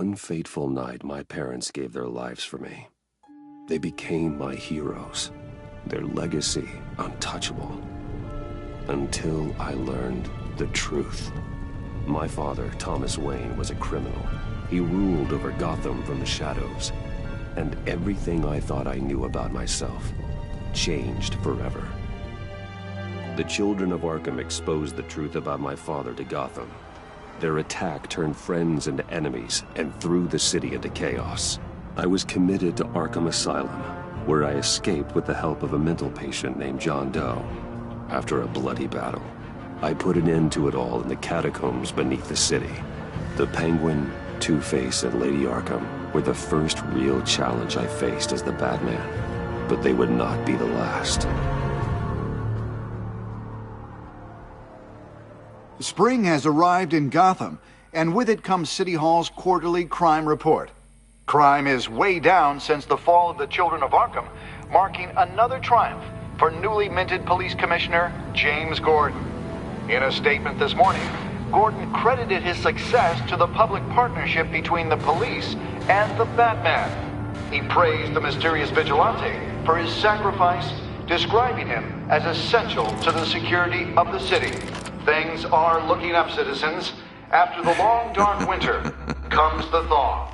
one fateful night, my parents gave their lives for me. They became my heroes, their legacy untouchable. Until I learned the truth. My father, Thomas Wayne, was a criminal. He ruled over Gotham from the shadows. And everything I thought I knew about myself changed forever. The children of Arkham exposed the truth about my father to Gotham. Their attack turned friends into enemies and threw the city into chaos. I was committed to Arkham Asylum, where I escaped with the help of a mental patient named John Doe. After a bloody battle, I put an end to it all in the catacombs beneath the city. The Penguin, Two-Face, and Lady Arkham were the first real challenge I faced as the Batman, but they would not be the last. Spring has arrived in Gotham, and with it comes City Hall's quarterly crime report. Crime is way down since the fall of the Children of Arkham, marking another triumph for newly minted Police Commissioner James Gordon. In a statement this morning, Gordon credited his success to the public partnership between the police and the Batman. He praised the mysterious vigilante for his sacrifice, describing him as essential to the security of the city. Things are looking up, citizens. After the long, dark winter comes the thaw.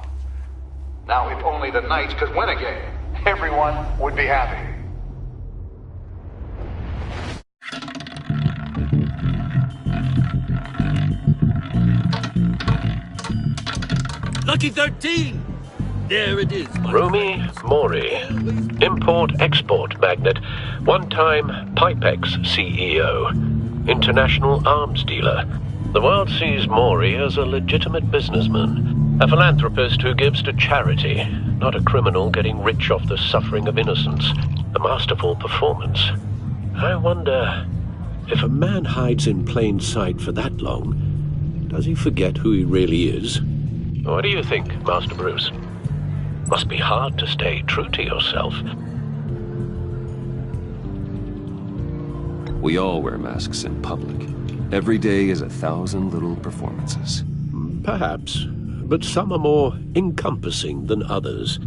Now, if only the Knights could win a game, everyone would be happy. Lucky 13! There it is. Rumi Mori, import-export magnate, one-time Pipex CEO, international arms dealer. The world sees Mori as a legitimate businessman, a philanthropist who gives to charity, not a criminal getting rich off the suffering of innocence. A masterful performance. I wonder, if a man hides in plain sight for that long, does he forget who he really is? What do you think, Master Bruce? Must be hard to stay true to yourself. We all wear masks in public. Every day is 1,000 little performances. Perhaps, but some are more encompassing than others.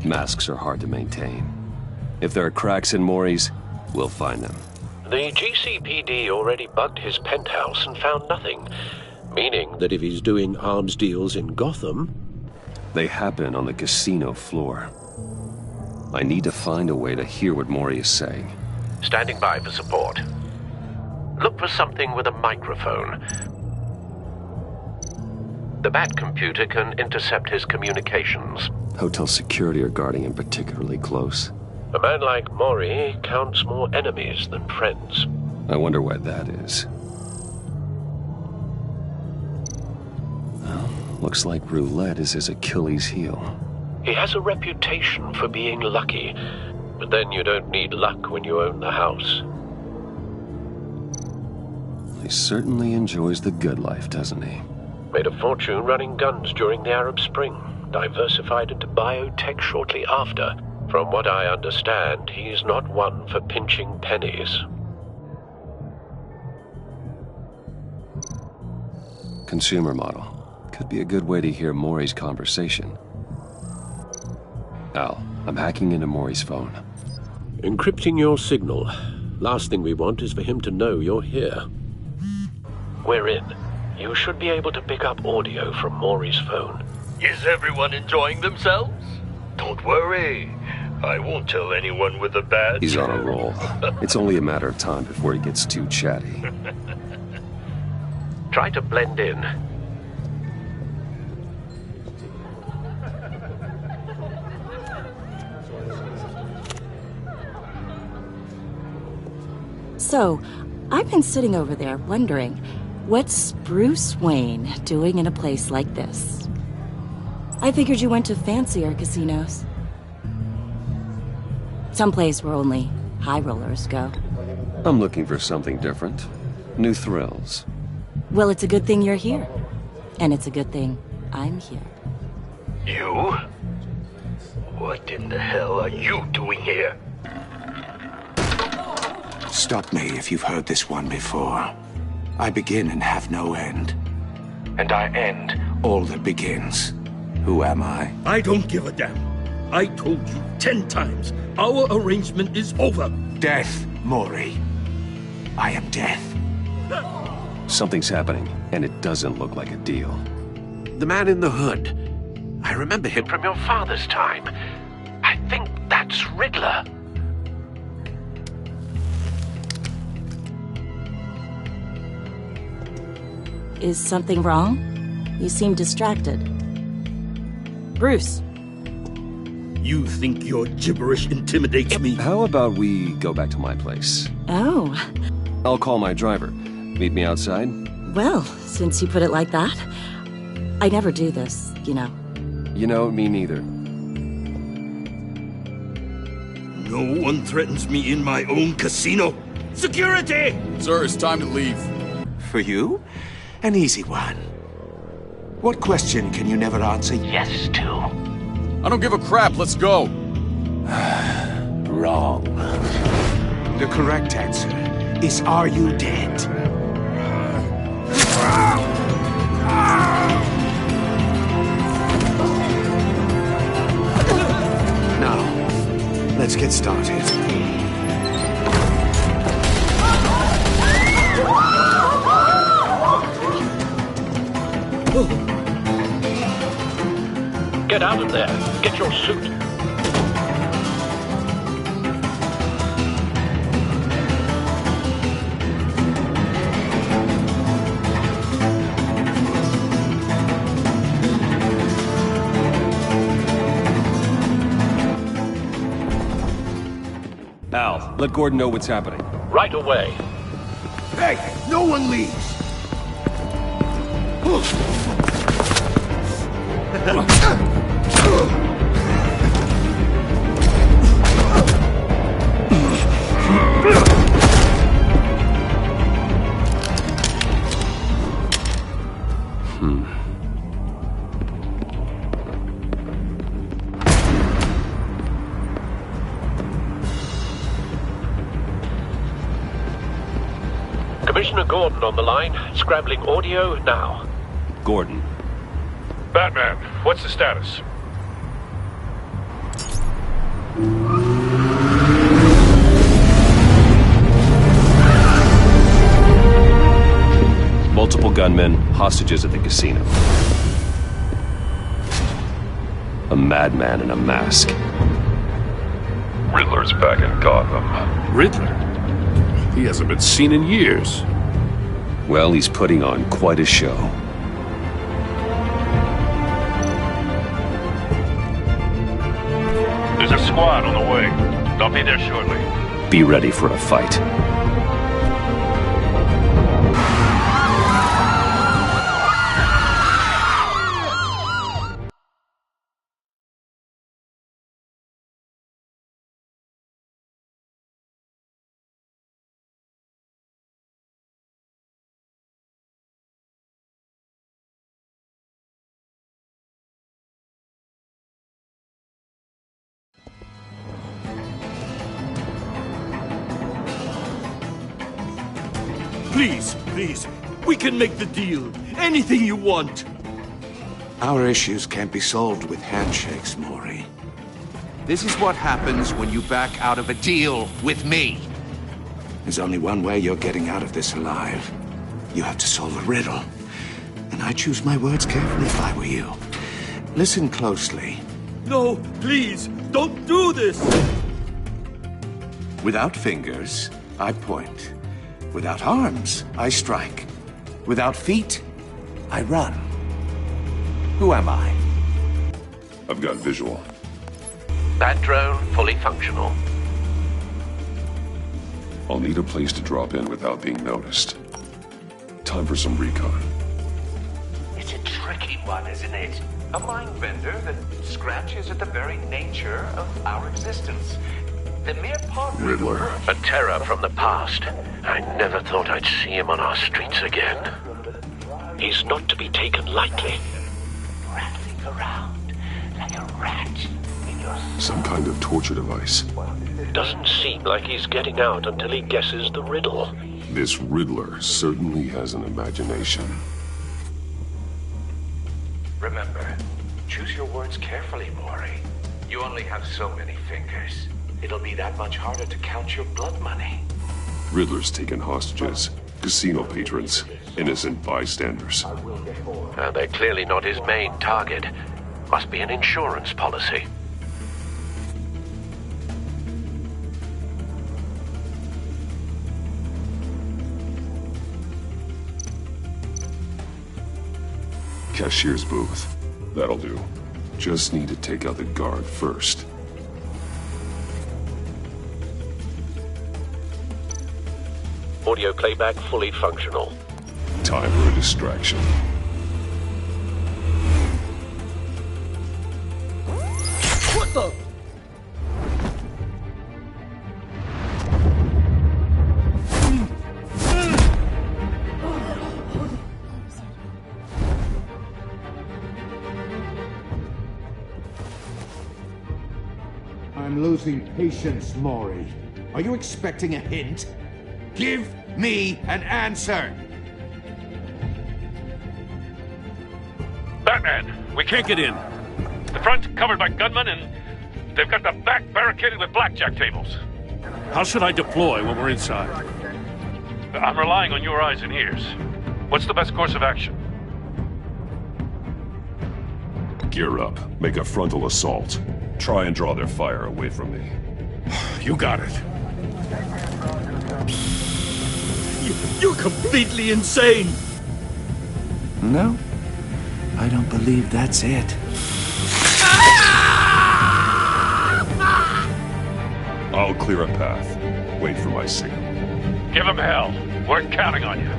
Masks are hard to maintain. If there are cracks in Mori's, we'll find them. The GCPD already bugged his penthouse and found nothing, meaning that if he's doing arms deals in Gotham... They happen on the casino floor. I need to find a way to hear what Mori is saying. Standing by for support. Look for something with a microphone. The Bat computer can intercept his communications. Hotel security are guarding him particularly close. A man like Mori counts more enemies than friends. I wonder why that is. Well, looks like roulette is his Achilles heel. He has a reputation for being lucky, but then you don't need luck when you own the house. He certainly enjoys the good life, doesn't he? Made a fortune running guns during the Arab Spring, diversified into biotech shortly after. From what I understand, he's not one for pinching pennies. Consumer model. Could be a good way to hear Mori's conversation. Al, I'm hacking into Mori's phone. Encrypting your signal. Last thing we want is for him to know you're here. We're in. You should be able to pick up audio from Mori's phone. Is everyone enjoying themselves? Don't worry. I won't tell anyone with a bat. He's on a roll. It's only a matter of time before he gets too chatty. Try to blend in. So, I've been sitting over there wondering, what's Bruce Wayne doing in a place like this? I figured you went to fancier casinos. Someplace where only high rollers go. I'm looking for something different. New thrills. Well, it's a good thing you're here. And it's a good thing I'm here. You? What in the hell are you doing here? Stop me if you've heard this one before. I begin and have no end. And I end all that begins. Who am I? I don't give a damn. I told you 10 times. Our arrangement is over. Death, Mori. I am death. Something's happening, and it doesn't look like a deal. The man in the hood. I remember him from your father's time. I think that's Riddler. Is something wrong? You seem distracted. Bruce. You think your gibberish intimidates me? How about we go back to my place? Oh. I'll call my driver. Meet me outside? Well, since you put it like that, I never do this, you know. You know, me neither. No one threatens me in my own casino. Security! Sir, it's time to leave. For you? An easy one. What question can you never answer yes to? I don't give a crap, let's go. Wrong. The correct answer is, are you dead? Now, let's get started. Get out of there. Get your suit. Al, let Gordon know what's happening. Right away. Hey, no one leaves! Commissioner Gordon on the line. Scrambling audio now. Gordon. Batman, what's the status? Multiple gunmen, hostages at the casino. A madman in a mask. Riddler's back in Gotham. Riddler? He hasn't been seen in years. Well, he's putting on quite a show. There's a squad on the way. They'll be there shortly. Be ready for a fight. Please, please. We can make the deal. Anything you want. Our issues can't be solved with handshakes, Mori. This is what happens when you back out of a deal with me. There's only one way you're getting out of this alive. You have to solve a riddle. And I choose my words carefully if I were you. Listen closely. No, please, don't do this. Without fingers, I point. Without arms, I strike. Without feet, I run. Who am I? I've got visual. Bat drone fully functional. I'll need a place to drop in without being noticed. Time for some recon. It's a tricky one, isn't it? A mind bender that scratches at the very nature of our existence. The mere Riddler. A terror from the past. I never thought I'd see him on our streets again. He's not to be taken lightly. rattling around like a rat in your... Some kind of torture device. Doesn't seem like he's getting out until he guesses the riddle. This Riddler certainly has an imagination. Remember, Choose your words carefully, Maury. You only have so many fingers. It'll be that much harder to count your blood money. Riddler's taken hostages, casino patrons, innocent bystanders. They're clearly not his main target. Must be an insurance policy. Cashier's booth. That'll do. Just need to take out the guard first. Audio playback fully functional. Time for a distraction. What the? I'm losing patience, Maury. Are you expecting a hint? Give me an answer! Batman, we can't get in. The front's covered by gunmen, and they've got the back barricaded with blackjack tables. How should I deploy when we're inside? I'm relying on your eyes and ears. What's the best course of action? Gear up. Make a frontal assault. Try and draw their fire away from me. You got it. You're completely insane! No, I don't believe that's it. I'll clear a path. Wait for my signal. Give him hell. We're counting on you.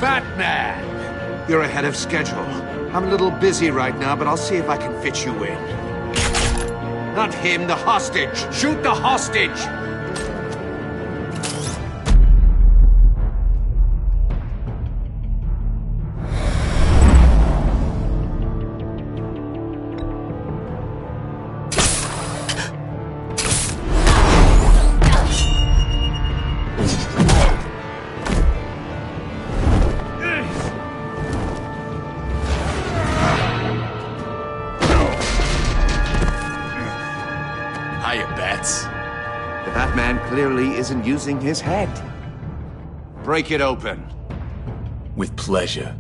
Batman! You're ahead of schedule. I'm a little busy right now, but I'll see if I can fit you in. Not him, the hostage! Shoot the hostage! The Batman clearly isn't using his head. Break it open. With pleasure.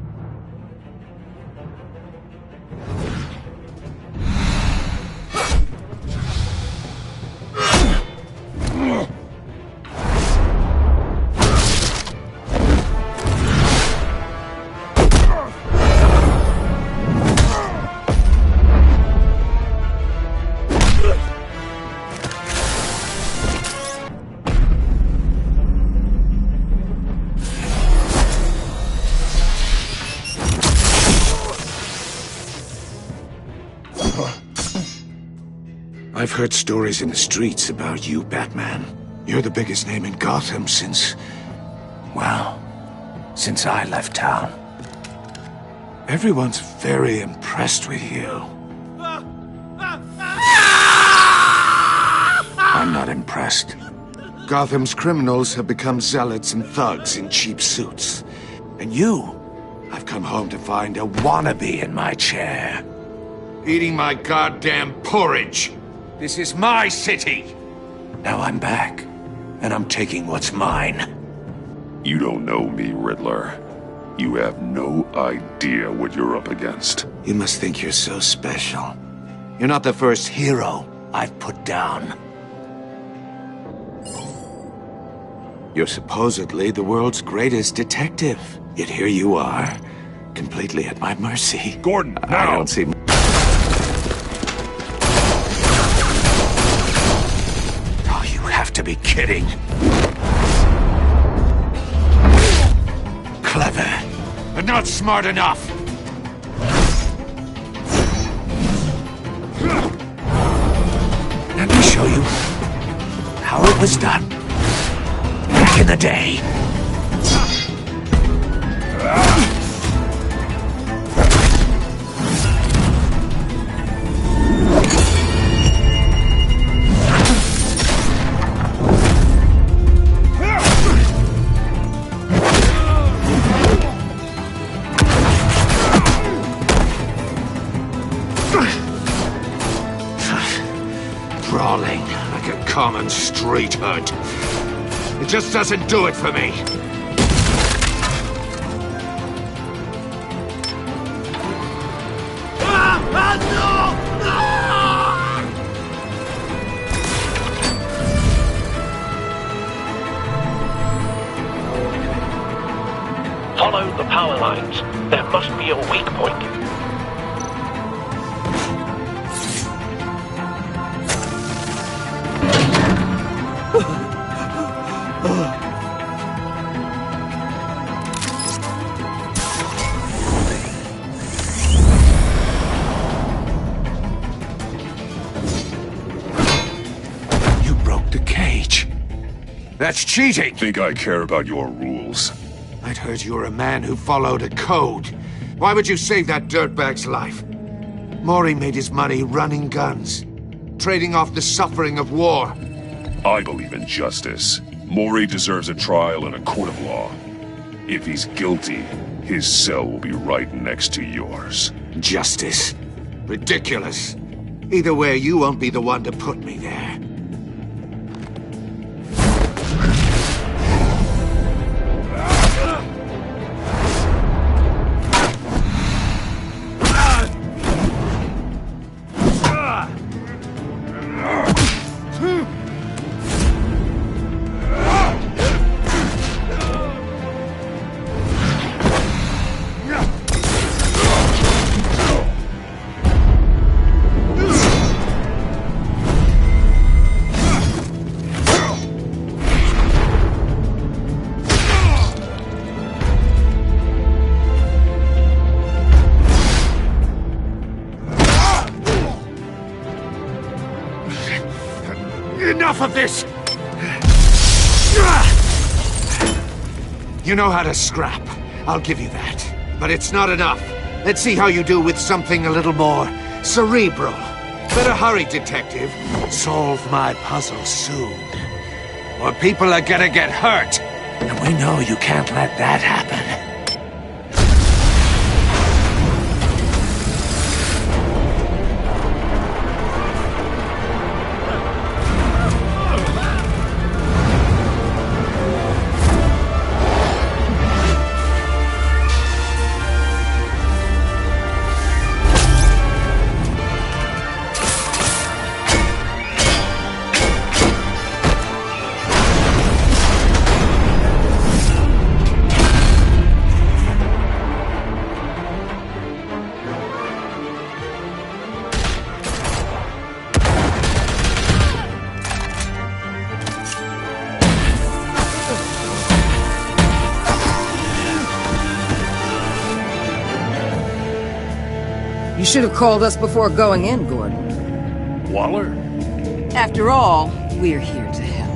I've heard stories in the streets about you, Batman. You're the biggest name in Gotham since... well, since I left town. Everyone's very impressed with you. I'm not impressed. Gotham's criminals have become zealots and thugs in cheap suits. And you, I've come home to find a wannabe in my chair. Eating my goddamn porridge. This is my city! Now I'm back, and I'm taking what's mine. You don't know me, Riddler. You have no idea what you're up against. You must think you're so special. You're not the first hero I've put down. You're supposedly the world's greatest detective. Yet here you are, completely at my mercy. Gordon, now! I don't see... to be kidding. Clever, but not smart enough. Let me show you how it was done back in the day. crawling like a common street hood. It just doesn't do it for me. Follow the power lines. There must be a weak point. You broke the cage. That's cheating! Think I care about your rules? I'd heard you were a man who followed a code. Why would you save that dirtbag's life? Mori made his money running guns, trading off the suffering of war. I believe in justice. Mori deserves a trial in a court of law. If he's guilty, his cell will be right next to yours. Justice? Ridiculous. Either way, you won't be the one to put me there. Enough of this! You know how to scrap. I'll give you that. But it's not enough. Let's see how you do with something a little more cerebral. Better hurry, detective. Solve my puzzle soon. Or people are gonna get hurt. And we know you can't let that happen. You should have called us before going in, Gordon. Waller? After all, we're here to help.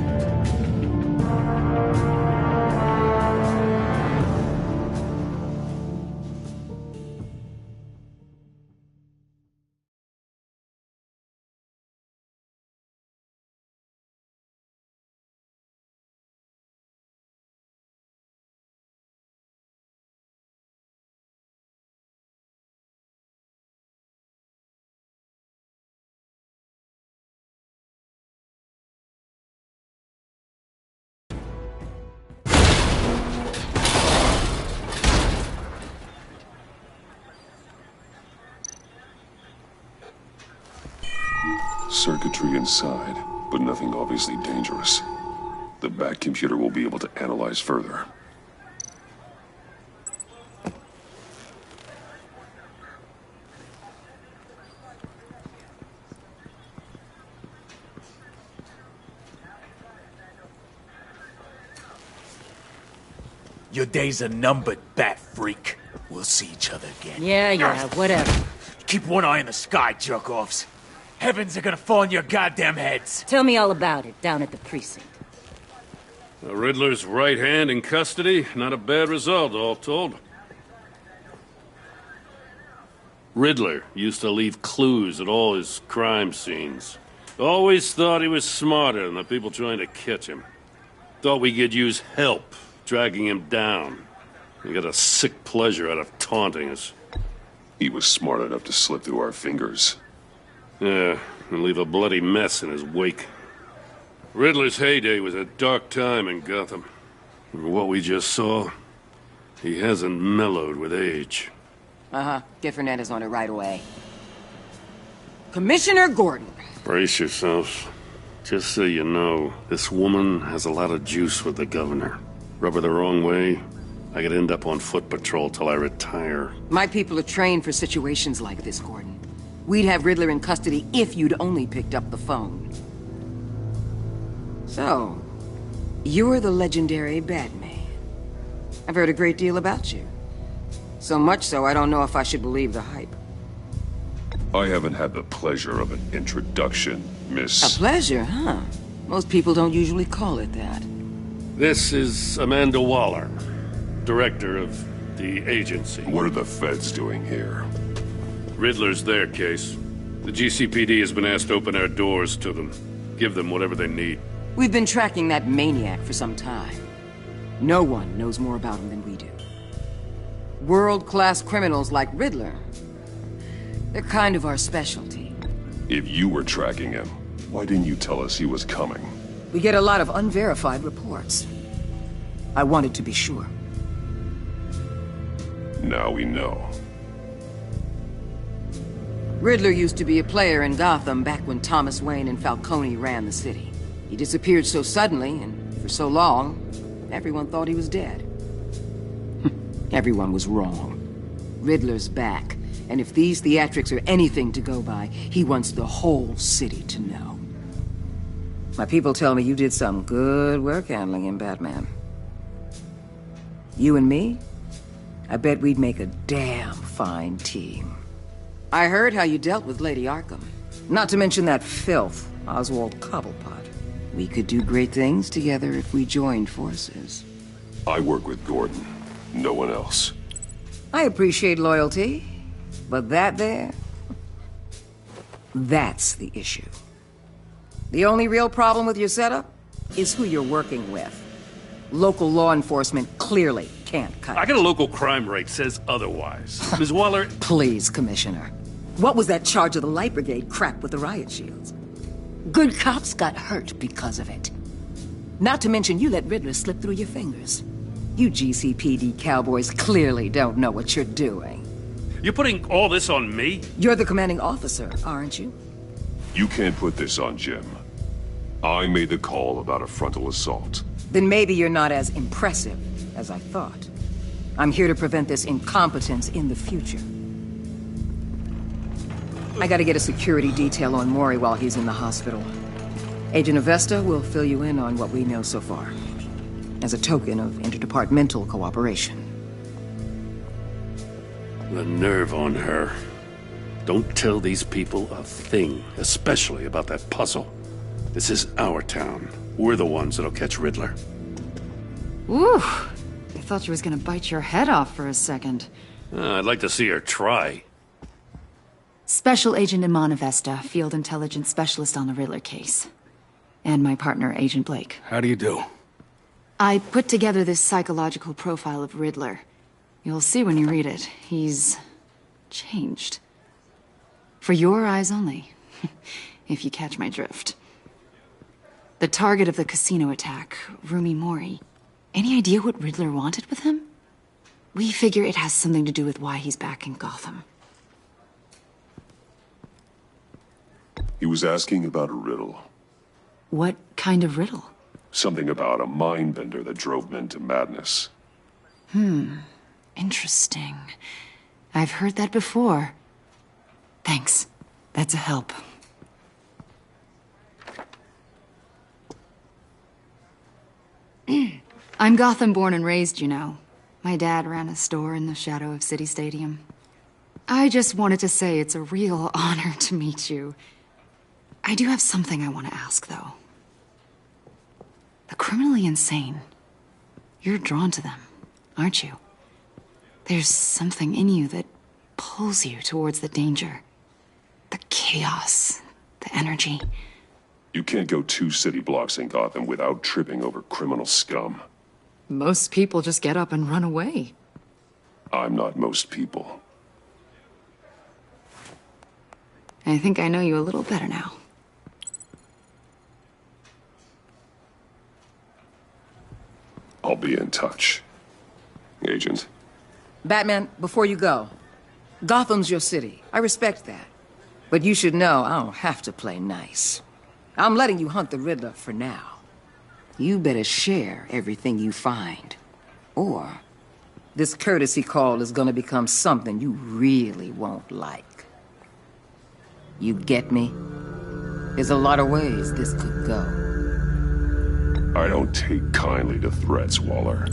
Circuitry inside, but nothing obviously dangerous. The back computer will be able to analyze further. Your days are numbered, bat freak. We'll see each other again. Yeah, whatever. Keep one eye in the sky, jerk-offs. Heavens are gonna fall on your goddamn heads. Tell me all about it down at the precinct. The Riddler's right hand in custody. Not a bad result, all told. Riddler used to leave clues at all his crime scenes. Always thought he was smarter than the people trying to catch him. Thought we could use help dragging him down. He got a sick pleasure out of taunting us. He was smart enough to slip through our fingers. Yeah, and leave a bloody mess in his wake. Riddler's heyday was a dark time in Gotham. And what we just saw, he hasn't mellowed with age. Uh-huh. Get Fernandez on it right away. Commissioner Gordon. Brace yourselves. Just so you know, this woman has a lot of juice with the governor. Rub her the wrong way, I could end up on foot patrol till I retire. My people are trained for situations like this, Gordon. We'd have Riddler in custody if you'd only picked up the phone. So, you're the legendary Batman. I've heard a great deal about you. So much so, I don't know if I should believe the hype. I haven't had the pleasure of an introduction, Miss... A pleasure, huh? Most people don't usually call it that. This is Amanda Waller, director of the agency. What are the feds doing here? Riddler's their case. The GCPD has been asked to open our doors to them. Give them whatever they need. We've been tracking that maniac for some time. No one knows more about him than we do. World-class criminals like Riddler. They're kind of our specialty. If you were tracking him, why didn't you tell us he was coming? We get a lot of unverified reports. I wanted to be sure. Now we know. Riddler used to be a player in Gotham back when Thomas Wayne and Falcone ran the city. He disappeared so suddenly and for so long, everyone thought he was dead. Everyone was wrong. Riddler's back, and if these theatrics are anything to go by, he wants the whole city to know. My people tell me you did some good work handling him, Batman. You and me? I bet we'd make a damn fine team. I heard how you dealt with Lady Arkham. Not to mention that filth, Oswald Cobblepot. We could do great things together if we joined forces. I work with Gordon. No one else. I appreciate loyalty, but that there... that's the issue. The only real problem with your setup is who you're working with. Local law enforcement clearly can't cut it. I got a local crime rate says otherwise. Ms. Waller... Please, Commissioner. What was that charge of the Light Brigade crap with the riot shields? Good cops got hurt because of it. Not to mention you let Riddler slip through your fingers. You GCPD cowboys clearly don't know what you're doing. You're putting all this on me? You're the commanding officer, aren't you? You can't put this on Jim. I made the call about a frontal assault. Then maybe you're not as impressive as I thought. I'm here to prevent this incompetence in the future. I gotta get a security detail on Maury while he's in the hospital. Agent Avesta will fill you in on what we know so far, as a token of interdepartmental cooperation. The nerve on her. Don't tell these people a thing, especially about that puzzle. This is our town. We're the ones that'll catch Riddler. Ooh, I thought she was gonna bite your head off for a second. I'd like to see her try. Special Agent Iman Avesta, Field Intelligence Specialist on the Riddler case. And my partner, Agent Blake. How do you do? I put together this psychological profile of Riddler. You'll see when you read it. He's... changed. For your eyes only, if you catch my drift. The target of the casino attack, Rumi Mori. Any idea what Riddler wanted with him? We figure it has something to do with why he's back in Gotham. He was asking about a riddle. What kind of riddle? Something about a mind bender that drove men to madness. Interesting. I've heard that before. Thanks. That's a help. I'm Gotham born and raised, you know. My dad ran a store in the shadow of City Stadium. I just wanted to say it's a real honor to meet you. I do have something I want to ask, though. The criminally insane. You're drawn to them, aren't you? There's something in you that pulls you towards the danger. The chaos, the energy. You can't go 2 city blocks in Gotham without tripping over criminal scum. Most people just get up and run away. I'm not most people. I think I know you a little better now. I'll be in touch. Agent. Batman, before you go, Gotham's your city. I respect that. But you should know I don't have to play nice. I'm letting you hunt the Riddler for now. You better share everything you find. Or this courtesy call is gonna become something you really won't like. You get me? There's a lot of ways this could go. I don't take kindly to threats, Waller.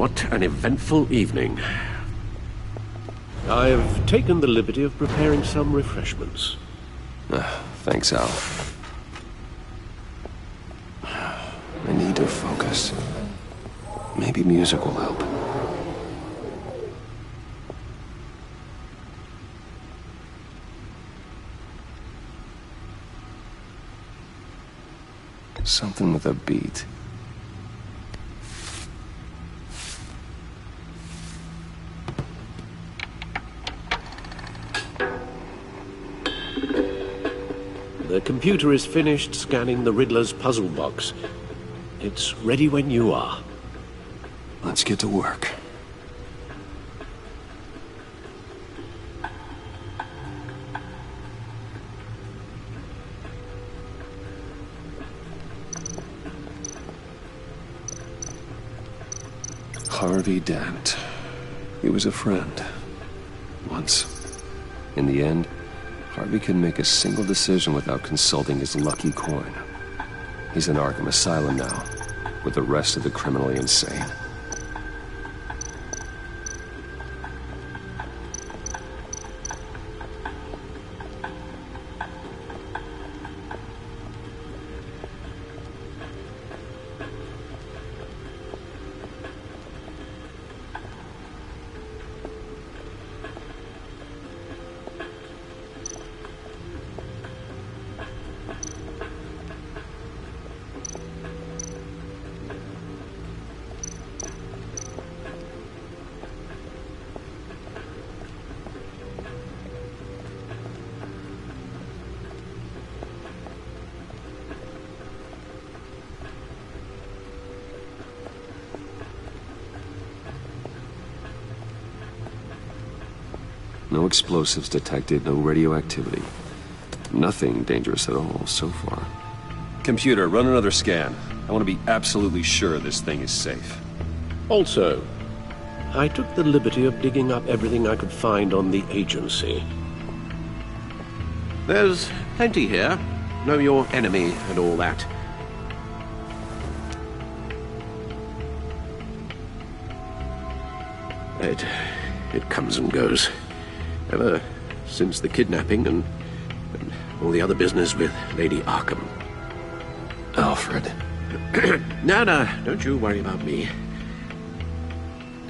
What an eventful evening. I've taken the liberty of preparing some refreshments. Thanks, Al. I need to focus. Maybe music will help. Something with a beat. The computer is finished scanning the Riddler's puzzle box. It's ready when you are. Let's get to work. Harvey Dent. He was a friend. Once. In the end, Harvey couldn't make a single decision without consulting his lucky coin. He's in Arkham Asylum now, with the rest of the criminally insane. No explosives detected, no radioactivity. Nothing dangerous at all so far. Computer, run another scan. I want to be absolutely sure this thing is safe. Also, I took the liberty of digging up everything I could find on the agency. There's plenty here. Know your enemy and all that. It comes and goes. Ever since the kidnapping and all the other business with Lady Arkham. Alfred. No, don't you worry about me.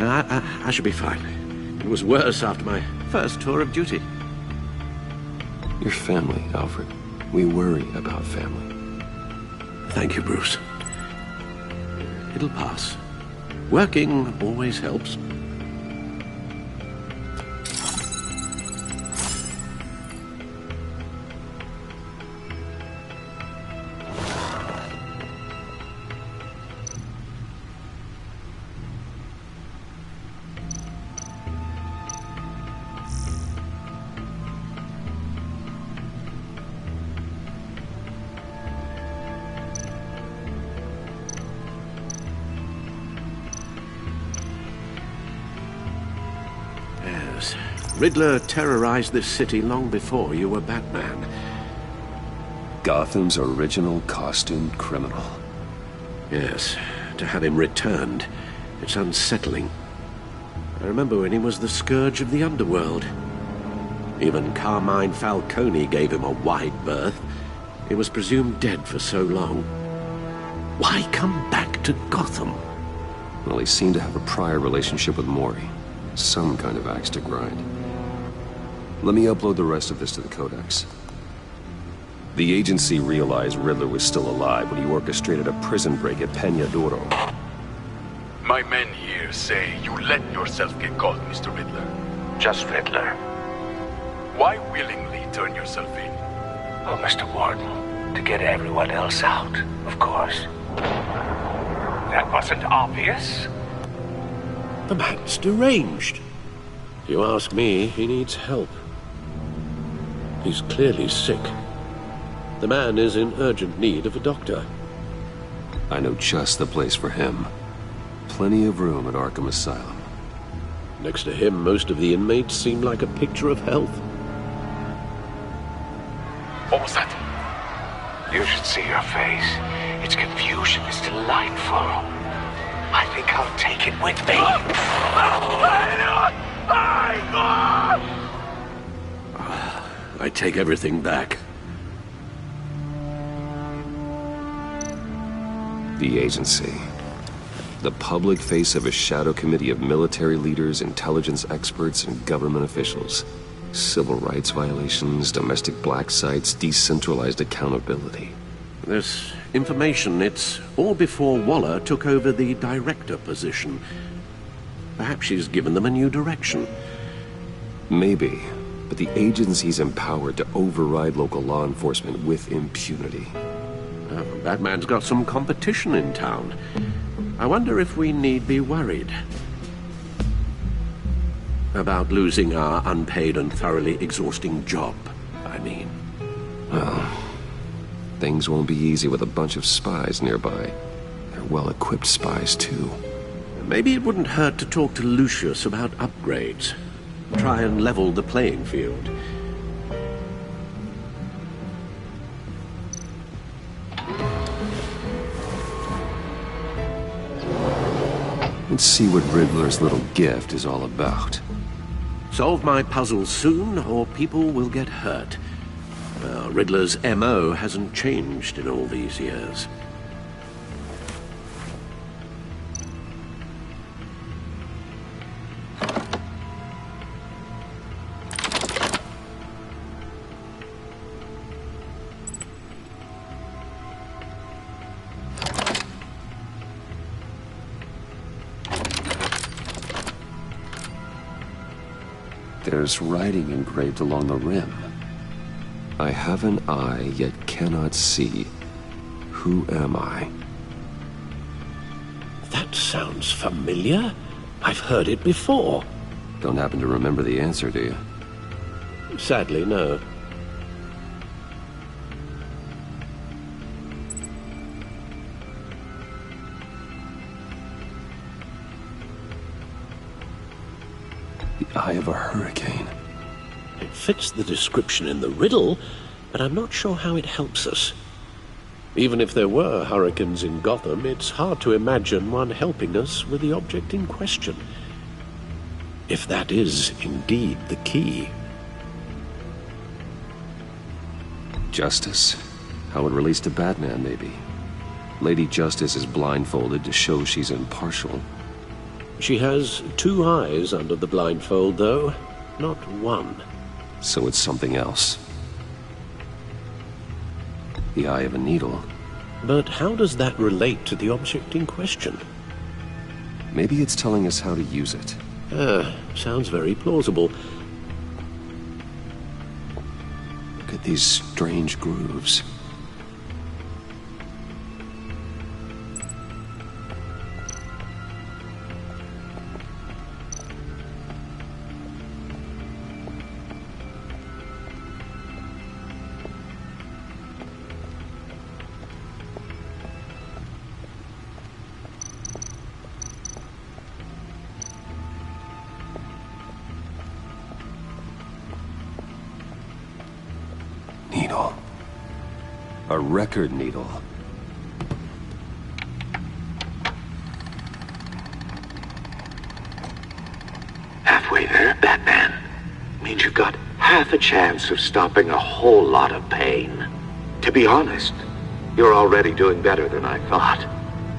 I should be fine. It was worse after my first tour of duty. Your family, Alfred. We worry about family. Thank you, Bruce. It'll pass. Working always helps. Riddler terrorized this city long before you were Batman. Gotham's original costumed criminal. Yes, to have him returned, it's unsettling. I remember when he was the scourge of the underworld. Even Carmine Falcone gave him a wide berth. He was presumed dead for so long. Why come back to Gotham? Well, he seemed to have a prior relationship with Mori. Some kind of axe to grind. Let me upload the rest of this to the Codex. The agency realized Riddler was still alive when he orchestrated a prison break at Peña Duro. My men here say you let yourself get caught, Mr. Riddler. Just Riddler. Why willingly turn yourself in? Oh, Mr. Warden, to get everyone else out, of course. That wasn't obvious. The man's deranged. If you ask me, he needs help. He's clearly sick. The man is in urgent need of a doctor. I know just the place for him. Plenty of room at Arkham Asylum. Next to him, most of the inmates seem like a picture of health. What was that? You should see your face. Its confusion is delightful. I think I'll take it with me? I take everything back. The agency. The public face of a shadow committee of military leaders, intelligence experts, and government officials. Civil rights violations, domestic black sites, decentralized accountability. This information, it's all before Waller took over the director position. Perhaps she's given them a new direction. Maybe, but the agency's empowered to override local law enforcement with impunity. Oh, Batman's got some competition in town. I wonder if we need be worried about losing our unpaid and thoroughly exhausting job, I mean. Well, things won't be easy with a bunch of spies nearby. They're well-equipped spies, too. Maybe it wouldn't hurt to talk to Lucius about upgrades. Try and level the playing field. Let's see what Riddler's little gift is all about. Solve my puzzles soon, or people will get hurt. Well, Riddler's M.O. hasn't changed in all these years. There's writing engraved along the rim. I have an eye, yet cannot see. Who am I? That sounds familiar. I've heard it before. Don't happen to remember the answer, do you? Sadly, no. The eye of a hurricane. It fits the description in the riddle, but I'm not sure how it helps us. Even if there were hurricanes in Gotham, it's hard to imagine one helping us with the object in question. If that is indeed the key. Justice? How it relates to Batman, maybe. Lady Justice is blindfolded to show she's impartial. She has two eyes under the blindfold, though, not one. So it's something else. The eye of a needle. But how does that relate to the object in question? Maybe it's telling us how to use it. Sounds very plausible. Look at these strange grooves. Needle. A record needle. Halfway there, Batman. Means you've got half a chance of stopping a whole lot of pain. To be honest, you're already doing better than I thought.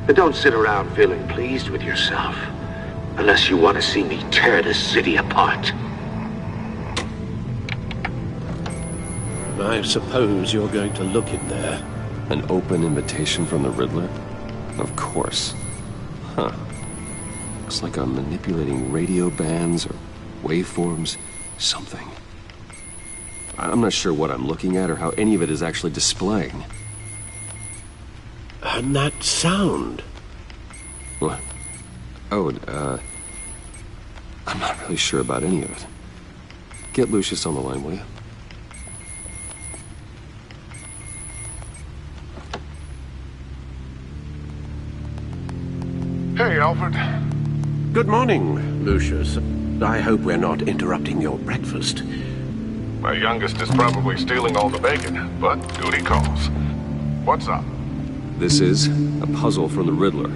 But don't sit around feeling pleased with yourself. Unless you want to see me tear this city apart. I suppose you're going to look in there. An open invitation from the Riddler? Of course. Huh. Looks like I'm manipulating radio bands or waveforms. Something. I'm not sure what I'm looking at or how any of it is actually displaying. And that sound. What? Oh, I'm not really sure about any of it. Get Lucius on the line, will you? Hey, Alfred. Good morning, Lucius. I hope we're not interrupting your breakfast. My youngest is probably stealing all the bacon, but duty calls. What's up? This is a puzzle from the Riddler.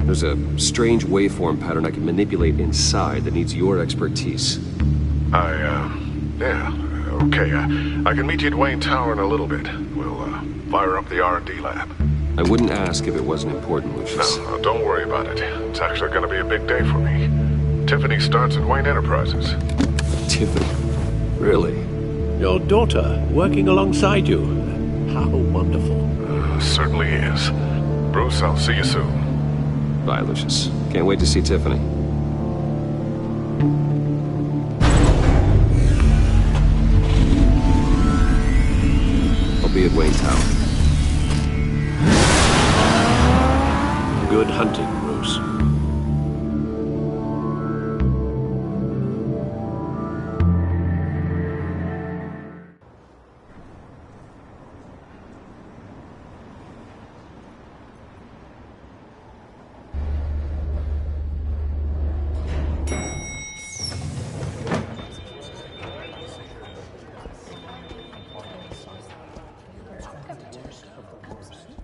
There's a strange waveform pattern I can manipulate inside that needs your expertise. Yeah, okay. I can meet you at Wayne Tower in a little bit. We'll, fire up the R&D lab. I wouldn't ask if it wasn't important, Lucius. No, don't worry about it. It's actually gonna be a big day for me. Tiffany starts at Wayne Enterprises. Tiffany? Really? Your daughter, working alongside you. How wonderful. Certainly is. Bruce, I'll see you soon. Bye, Lucius. Can't wait to see Tiffany. I'll be at Wayne Tower. Good hunting, Bruce.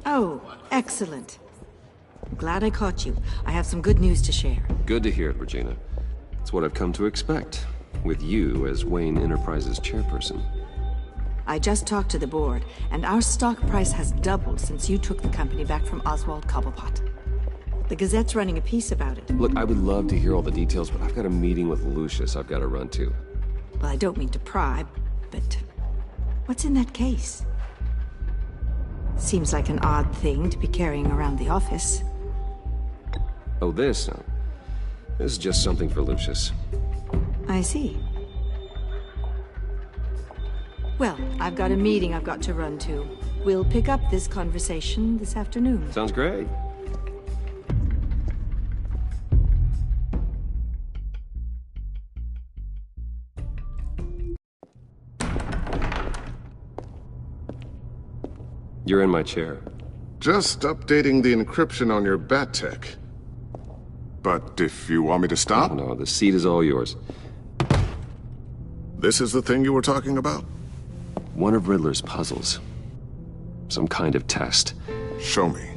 Oh, excellent. I'm glad I caught you. I have some good news to share. Good to hear it, Regina. It's what I've come to expect, with you as Wayne Enterprises chairperson. I just talked to the board, and our stock price has doubled since you took the company back from Oswald Cobblepot. The Gazette's running a piece about it. Look, I would love to hear all the details, but I've got a meeting with Lucius I've got to run to. Well, I don't mean to pry, but what's in that case? Seems like an odd thing to be carrying around the office. Oh, this? No. This is just something for Lucius. I see. Well, I've got a meeting I've got to run to. We'll pick up this conversation this afternoon. Sounds great. You're in my chair. Just updating the encryption on your bat tech. But if you want me to stop? No, the seat is all yours. This is the thing you were talking about? One of Riddler's puzzles. Some kind of test. Show me.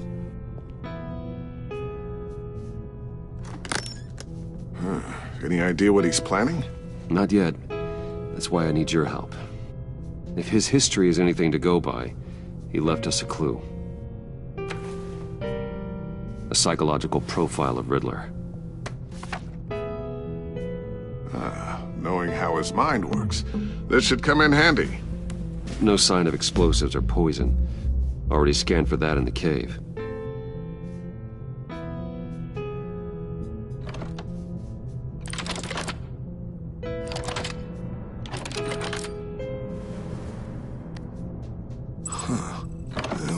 Any idea what he's planning? Not yet. That's why I need your help. If his history is anything to go by, he left us a clue. A psychological profile of Riddler. Knowing how his mind works, this should come in handy. No sign of explosives or poison. Already scanned for that in the cave.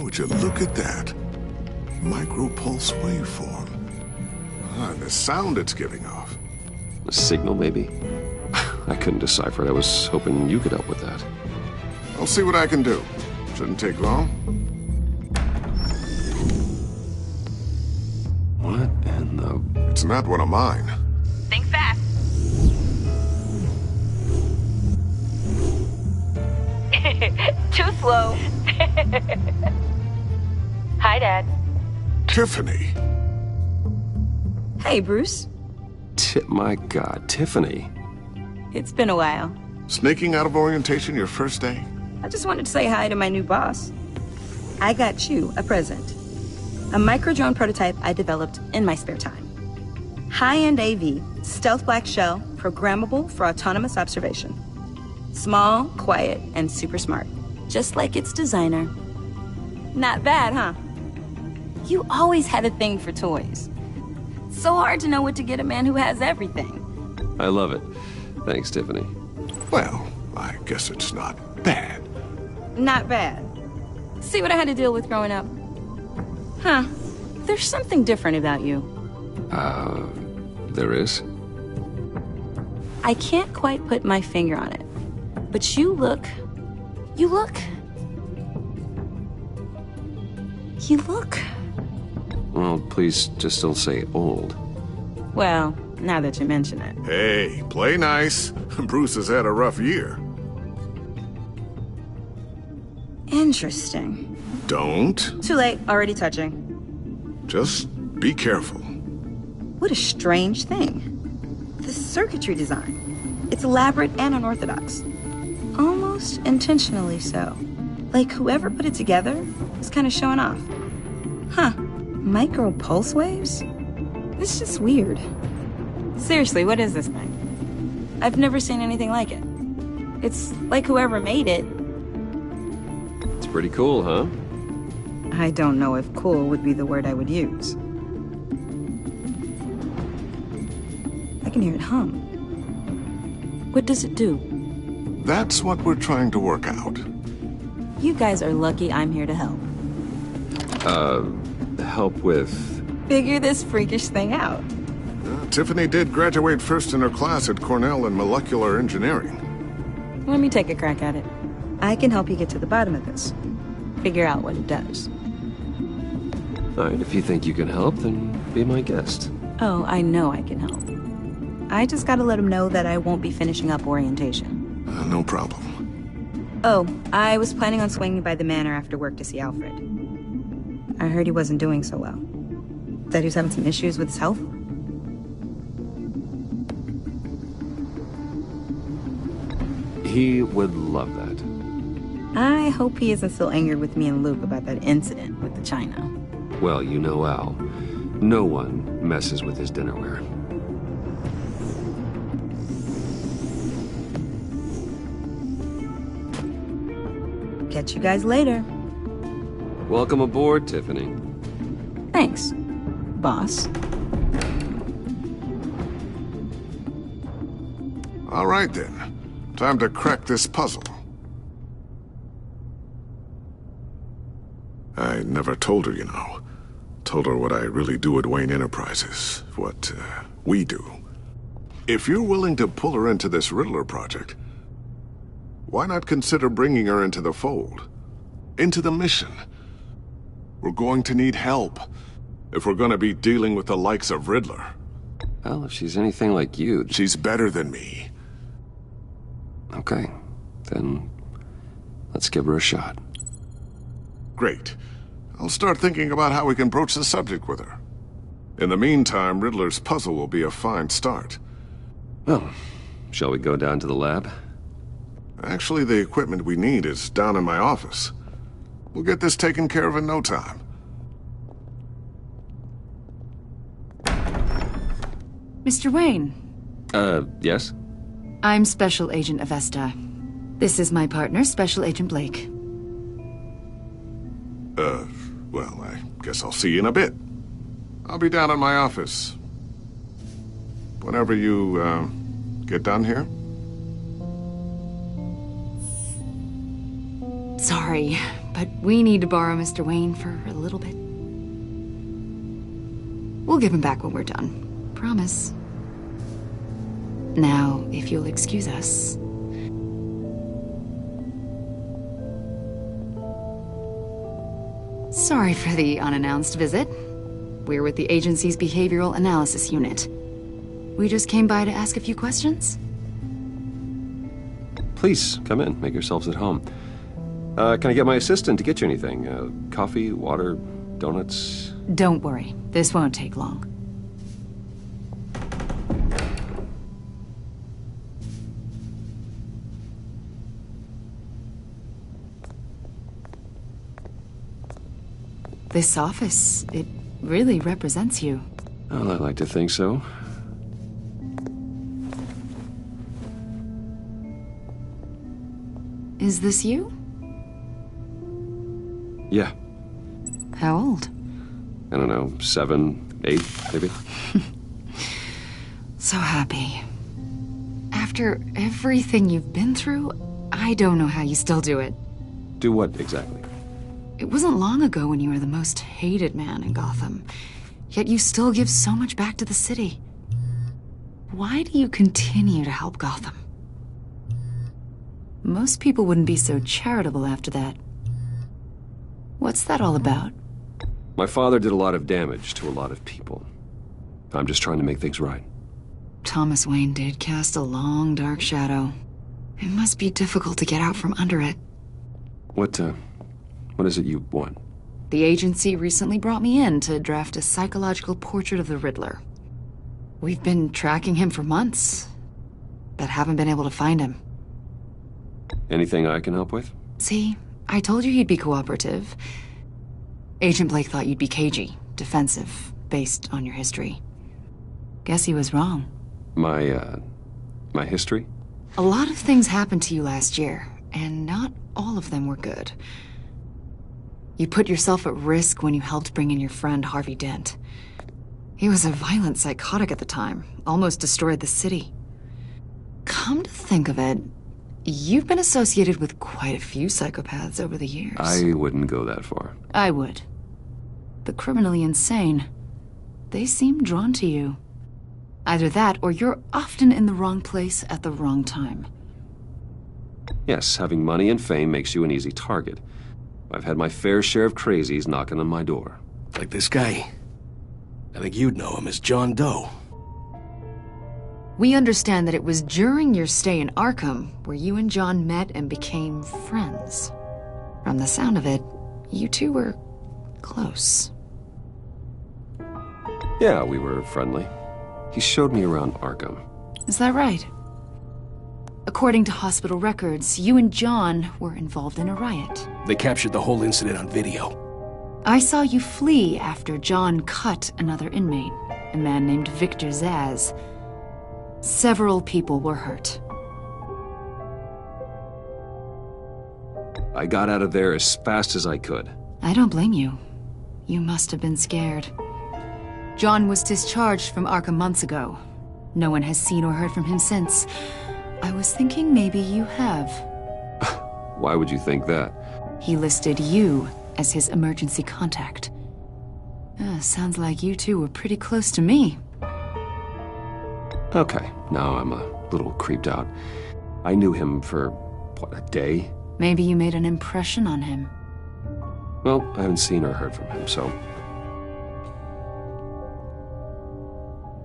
Would you look at that? Micropulse waveform. And the sound it's giving off. A signal, maybe? I couldn't decipher it. I was hoping you could help with that. I'll see what I can do. Shouldn't take long. What in the... It's not one of mine. Think fast. Too slow. Hi, Dad. Tiffany. Hey, Bruce. My God, Tiffany. It's been a while. Sneaking out of orientation your first day? I just wanted to say hi to my new boss. I got you a present. A micro-drone prototype I developed in my spare time. High-end AV, stealth black shell, programmable for autonomous observation. Small, quiet, and super smart. Just like its designer. Not bad, huh? You always had a thing for toys. So hard to know what to get a man who has everything. I love it. Thanks, Tiffany. Well, I guess it's not bad. Not bad. See what I had to deal with growing up? Huh. There's something different about you. There is? I can't quite put my finger on it. But you look... Well, please just don't say old. Well, now that you mention it. Hey, play nice. Bruce has had a rough year. Interesting. Don't. Too late, already touching. Just be careful. What a strange thing. The circuitry design. It's elaborate and unorthodox. Almost intentionally so. Like whoever put it together was kind of showing off. Huh. Micro pulse waves? It's just weird. Seriously, what is this thing? I've never seen anything like it. It's like whoever made it. It's pretty cool, huh? I don't know if cool would be the word I would use. I can hear it hum. What does it do? That's what we're trying to work out. You guys are lucky I'm here to help. Help with... Figure this freakish thing out. Tiffany did graduate first in her class at Cornell in molecular engineering. Let me take a crack at it. I can help you get to the bottom of this. Figure out what it does. All right, if you think you can help, then be my guest. Oh, I know I can help. I just gotta let him know that I won't be finishing up orientation. No problem. Oh, I was planning on swinging by the manor after work to see Alfred. I heard he wasn't doing so well. That he was having some issues with his health. He would love that. I hope he isn't still angered with me and Luke about that incident with the china. Well, you know Al. No one messes with his dinnerware. Catch you guys later. Welcome aboard, Tiffany. Thanks, boss. All right, then. Time to crack this puzzle. I never told her, you know. Told her what I really do at Wayne Enterprises. What, we do. If you're willing to pull her into this Riddler project, why not consider bringing her into the fold? Into the mission? We're going to need help if we're going to be dealing with the likes of Riddler. Well, if she's anything like you... She's better than me. Okay, then let's give her a shot. Great. I'll start thinking about how we can broach the subject with her. In the meantime, Riddler's puzzle will be a fine start. Well, shall we go down to the lab? Actually, the equipment we need is down in my office. We'll get this taken care of in no time. Mr. Wayne. Yes? I'm Special Agent Avesta. This is my partner, Special Agent Blake. Well, I guess I'll see you in a bit. I'll be down in my office. Whenever you, get done here. Sorry, but we need to borrow Mr. Wayne for a little bit. We'll give him back when we're done. Promise. Now, if you'll excuse us. Sorry for the unannounced visit. We're with the agency's behavioral analysis unit. We just came by to ask a few questions. Please, come in. Make yourselves at home. Can I get my assistant to get you anything? Coffee, water, donuts? Don't worry. This won't take long. This office, it really represents you. Well, I like to think so. Is this you? Yeah. How old? I don't know, 7, 8, maybe? So happy. After everything you've been through, I don't know how you still do it. Do what, exactly? It wasn't long ago when you were the most hated man in Gotham, yet you still give so much back to the city. Why do you continue to help Gotham? Most people wouldn't be so charitable after that. What's that all about? My father did a lot of damage to a lot of people. I'm just trying to make things right. Thomas Wayne did cast a long, dark shadow. It must be difficult to get out from under it. What is it you want? The agency recently brought me in to draft a psychological portrait of the Riddler. We've been tracking him for months, but haven't been able to find him. Anything I can help with? See, I told you he'd be cooperative. Agent Blake thought you'd be cagey, defensive, based on your history. Guess he was wrong. My history? A lot of things happened to you last year, and not all of them were good. You put yourself at risk when you helped bring in your friend Harvey Dent. He was a violent psychotic at the time, almost destroyed the city. Come to think of it, you've been associated with quite a few psychopaths over the years. I wouldn't go that far. I would. The criminally insane. They seem drawn to you. Either that, or you're often in the wrong place at the wrong time. Yes, having money and fame makes you an easy target. I've had my fair share of crazies knocking on my door. Like this guy. I think you'd know him as John Doe. We understand that it was during your stay in Arkham where you and John met and became friends. From the sound of it, you two were close. Yeah, we were friendly. He showed me around Arkham. Is that right? According to hospital records, you and John were involved in a riot. They captured the whole incident on video. I saw you flee after John cut another inmate, a man named Victor Zsasz. Several people were hurt. I got out of there as fast as I could. I don't blame you. You must have been scared. John was discharged from Arkham months ago. No one has seen or heard from him since. I was thinking maybe you have. Why would you think that? He listed you as his emergency contact. Sounds like you two were pretty close to me. Okay, now I'm a little creeped out. I knew him for, what, a day? Maybe you made an impression on him. Well, I haven't seen or heard from him, so...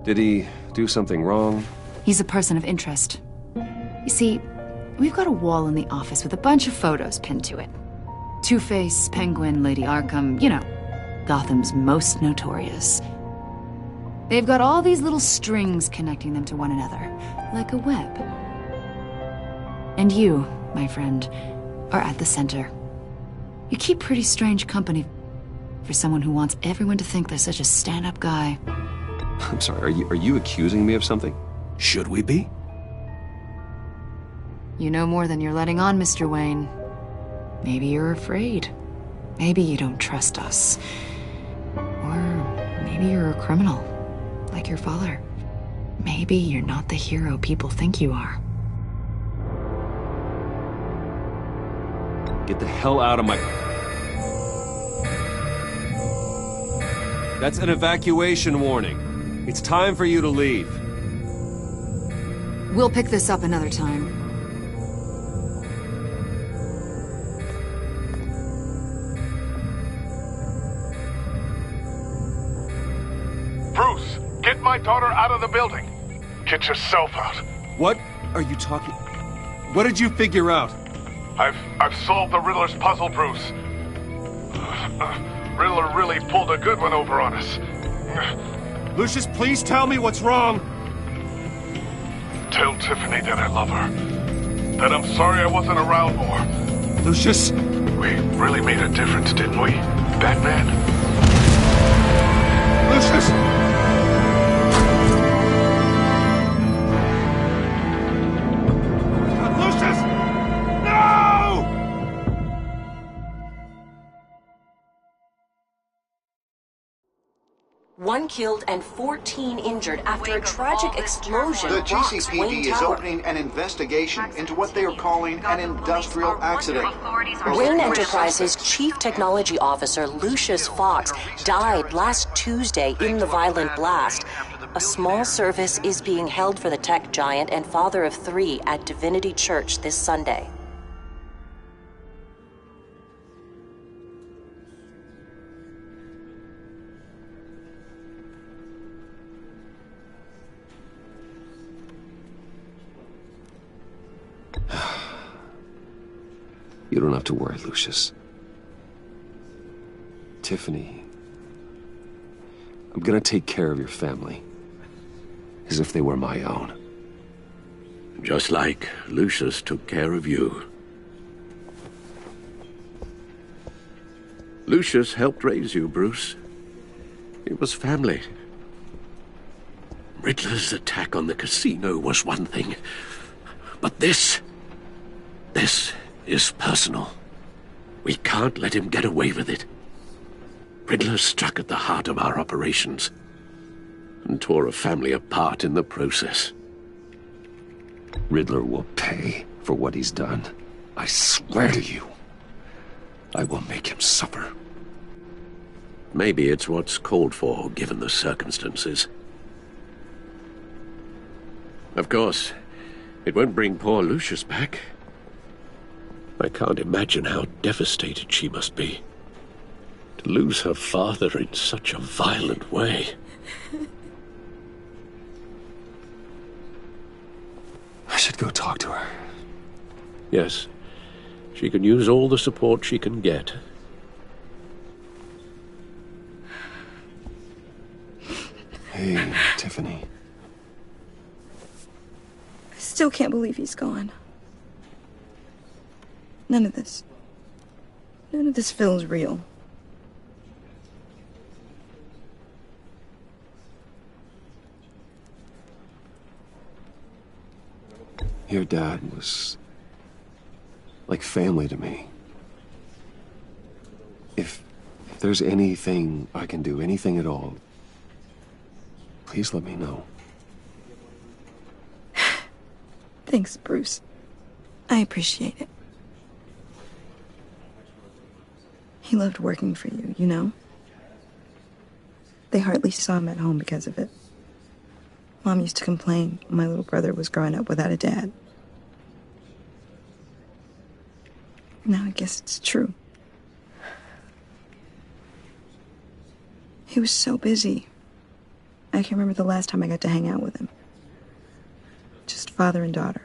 Did he do something wrong? He's a person of interest. You see, we've got a wall in the office with a bunch of photos pinned to it. Two-Face, Penguin, Lady Arkham, you know, Gotham's most notorious. They've got all these little strings connecting them to one another, like a web. And you, my friend, are at the center. You keep pretty strange company for someone who wants everyone to think they're such a stand-up guy. I'm sorry, are you accusing me of something? Should we be? You know more than you're letting on, Mr. Wayne. Maybe you're afraid. Maybe you don't trust us. Or maybe you're a criminal, like your father. Maybe you're not the hero people think you are. Get the hell out of my... That's an evacuation warning. It's time for you to leave. We'll pick this up another time. Bruce, get my daughter out of the building. Get yourself out. What are you talking... What did you figure out? I've solved the Riddler's puzzle, Bruce. Riddler really pulled a good one over on us. Lucius, please tell me what's wrong. Tell Tiffany that I love her. That I'm sorry I wasn't around more. Lucius? We really made a difference, didn't we, Batman? Lucius! Lucius! No! One killed and 14 injured after a tragic explosion. The rocks Wayne GCPD is Tower. opening an investigation into what they are calling an industrial accident. Wayne Enterprises' chief technology officer, Lucius Fox, died last Tuesday in the violent blast. A small service is being held for the tech giant and father of 3 at Divinity Church this Sunday. You don't have to worry, Lucius. Tiffany, I'm gonna take care of your family. as if they were my own. Just like Lucius took care of you. Lucius helped raise you, Bruce. It was family. Riddler's attack on the casino was one thing. But this is personal. We can't let him get away with it. Riddler struck at the heart of our operations and tore a family apart in the process. Riddler will pay for what he's done. I swear to you, I will make him suffer. Maybe it's what's called for, given the circumstances. Of course, it won't bring poor Lucius back. I can't imagine how devastated she must be. To lose her father in such a violent way. I should go talk to her. Yes, she can use all the support she can get. Hey, Tiffany. I still can't believe he's gone. None of this feels real. Your dad was like family to me. If there's anything I can do, anything at all, please let me know. Thanks, Bruce. I appreciate it. He loved working for you, you know? They hardly saw him at home because of it. Mom used to complain my little brother was growing up without a dad. Now I guess it's true. He was so busy. I can't remember the last time I got to hang out with him. Just father and daughter.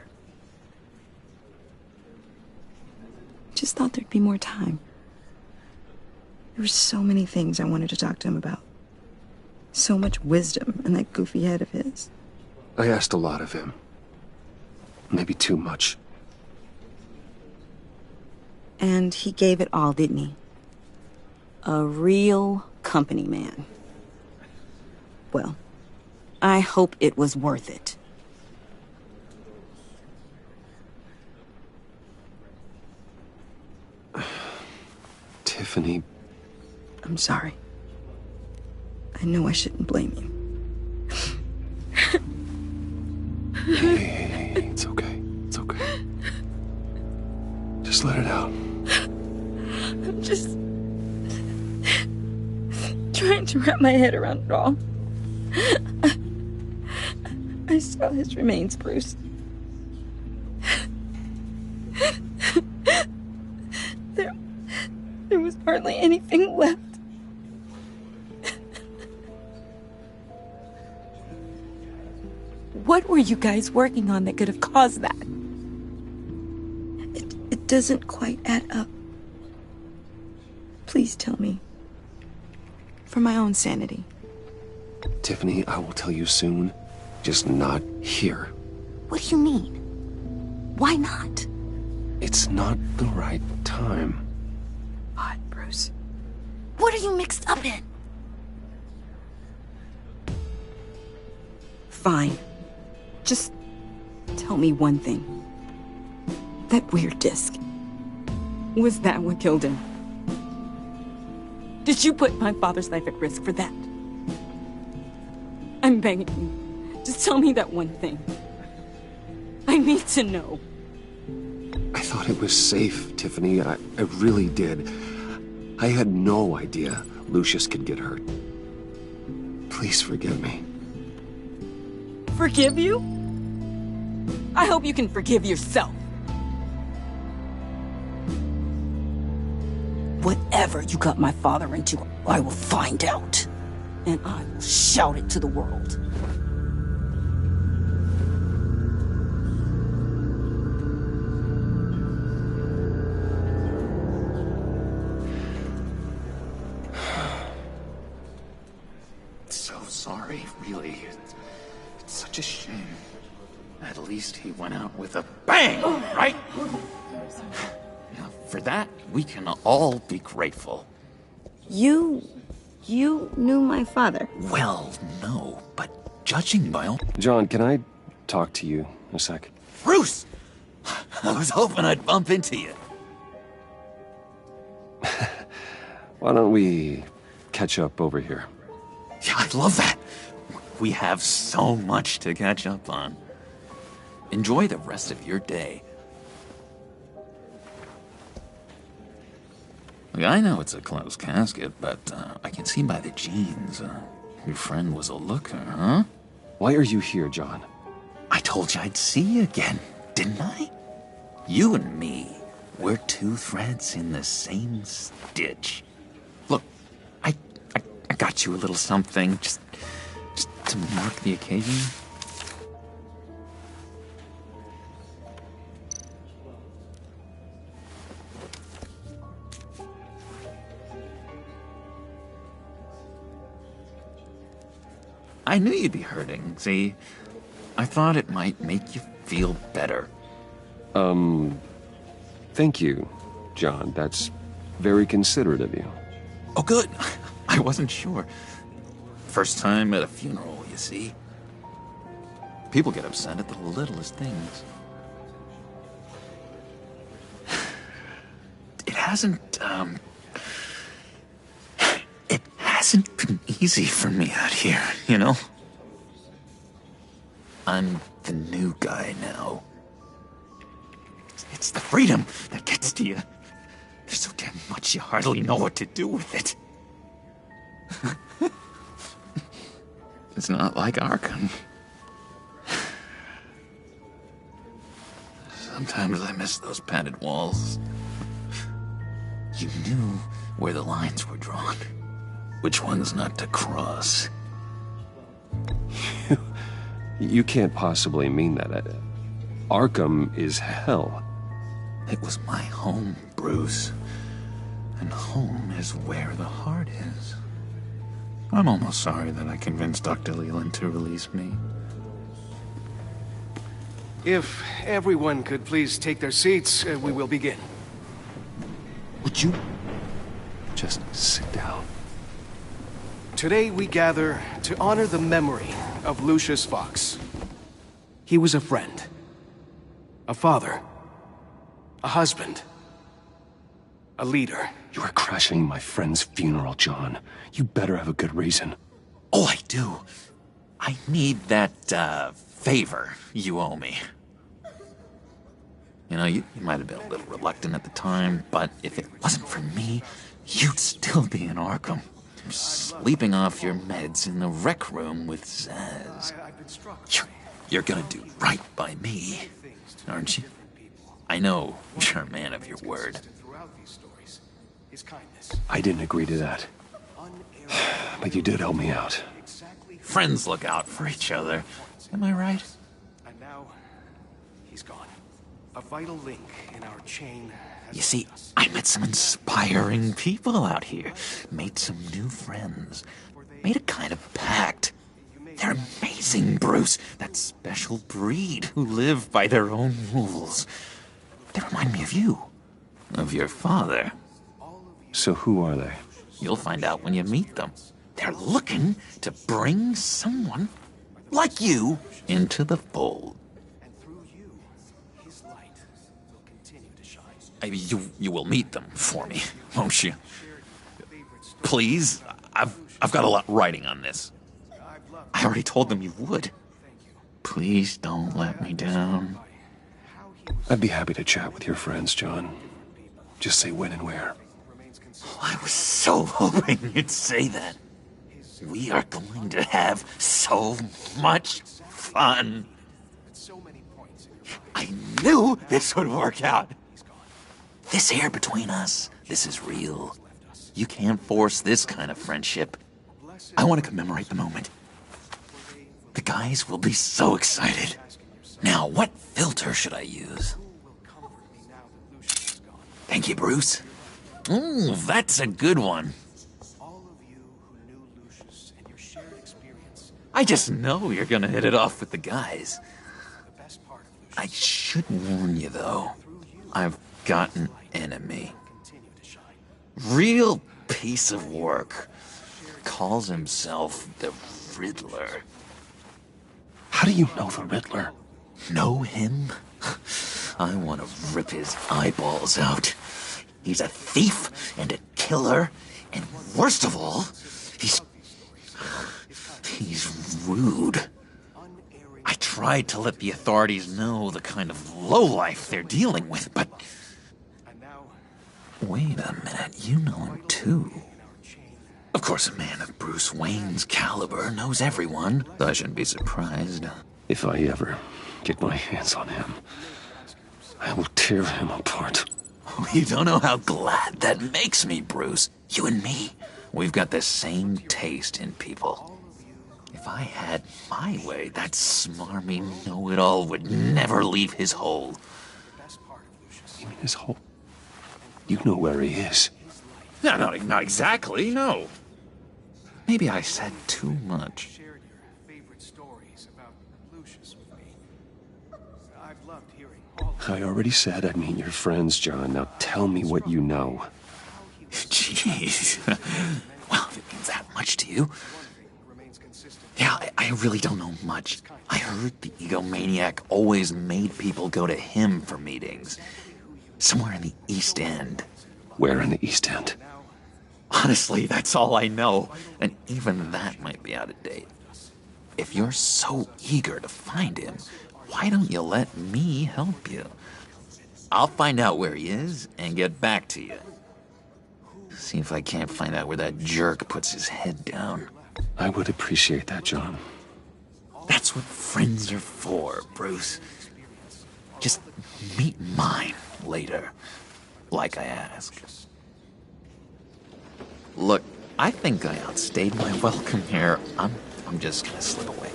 Just thought there'd be more time. There were so many things I wanted to talk to him about. So much wisdom in that goofy head of his. I asked a lot of him. Maybe too much. And he gave it all, didn't he? A real company man. Well, I hope it was worth it. Tiffany. I'm sorry. I know I shouldn't blame you. Hey, it's okay. It's okay. Just let it out. I'm just trying to wrap my head around it all. I saw his remains, Bruce. There was hardly anything left. What were you guys working on that could have caused that? It doesn't quite add up. Please tell me. For my own sanity. Tiffany, I will tell you soon. Just not here. What do you mean? Why not? It's not the right time. What, Bruce? What are you mixed up in? Fine. Just tell me one thing. That weird disc. Was that what killed him? Did you put my father's life at risk for that? I'm begging you. Just tell me that one thing. I need to know. I thought it was safe, Tiffany. I really did. I had no idea Lucius could get hurt. Please forgive me. Forgive you? I hope you can forgive yourself. Whatever you got my father into, I will find out. And I will shout it to the world. So sorry, really. It's such such a shame. At least he went out with a bang, right? Now, for that, we can all be grateful. You knew my father? Well, no, but judging by all... John, can I talk to you a sec? Bruce! I was hoping I'd bump into you. Why don't we catch up over here? Yeah, I love that. We have so much to catch up on. Enjoy the rest of your day. Look, I know it's a closed casket, but I can see by the jeans, your friend was a looker, huh? Why are you here, John? I told you I'd see you again, didn't I? You and me, we're two threads in the same stitch. Look, I got you a little something, just to mark the occasion. I knew you'd be hurting, see? I thought it might make you feel better. Thank you, John. That's very considerate of you. Oh, good. I wasn't sure. First time at a funeral, you see. People get upset at the littlest things. It hasn't been easy for me out here, you know? I'm the new guy now. It's the freedom that gets to you. There's so damn much you hardly know what to do with it. It's not like Arkham. Sometimes I miss those padded walls. You knew where the lines were drawn. Which ones not to cross. You can't possibly mean that. Arkham is hell. It was my home, Bruce. And home is where the heart is. I'm almost sorry that I convinced Dr. Leland to release me. If everyone could please take their seats, we will begin. Would you just sit down? Today we gather to honor the memory of Lucius Fox. He was a friend, a father, a husband, a leader. You are crashing my friend's funeral, John. You better have a good reason. Oh, I do. I need that, favor you owe me. You know, you might have been a little reluctant at the time, but if it wasn't for me, you'd still be in Arkham. Sleeping off your meds in the rec room with Zaz. You're gonna do right by me, aren't you? I know you're a man of your word. I didn't agree to that. But you did help me out. Friends look out for each other. Am I right? And now, he's gone. A vital link in our chain. You see, I met some inspiring people out here. Made some new friends. Made a kind of pact. They're amazing, Bruce. That special breed who live by their own rules. They remind me of you. Of your father. So who are they? You'll find out when you meet them. They're looking to bring someone like you into the fold. You will meet them for me, won't you? Please, I've got a lot writing on this. I already told them you would. Please don't let me down. I'd be happy to chat with your friends, John. Just say when and where. Oh, I was so hoping you'd say that. We are going to have so much fun. I knew this would work out. This air between us, this is real. You can't force this kind of friendship. I want to commemorate the moment. The guys will be so excited. Now, what filter should I use? Thank you, Bruce. Ooh, that's a good one. All of you who knew Lucius and your shared experience I just know you're gonna hit it off with the guys. I should warn you, though. I've got an enemy. Real piece of work. Calls himself the Riddler. How do you know the Riddler? Know him? I want to rip his eyeballs out. He's a thief and a killer, and worst of all, he's rude. I tried to let the authorities know the kind of lowlife they're dealing with, but... Wait a minute, you know him too. Of course, a man of Bruce Wayne's caliber knows everyone, so I shouldn't be surprised. If I ever get my hands on him, I will tear him apart. You don't know how glad that makes me, Bruce. You and me, we've got the same taste in people. If I had my way, that smarmy know-it-all would never leave his hole. You mean his hole? You know where he is. No, not exactly, no. Maybe I said too much. I already said I'd meet your friends, John. Now tell me what you know. Jeez. Well, if it means that much to you. Yeah, I really don't know much. I heard the egomaniac always made people go to him for meetings. Somewhere in the East End. Where in the East End? Honestly, that's all I know. And even that might be out of date. If you're so eager to find him, why don't you let me help you? I'll find out where he is and get back to you. See if I can't find out where that jerk puts his head down. I would appreciate that, John. That's what friends are for, Bruce. Just meet mine later, like I asked. Look, I think I outstayed my welcome here. I'm just gonna slip away.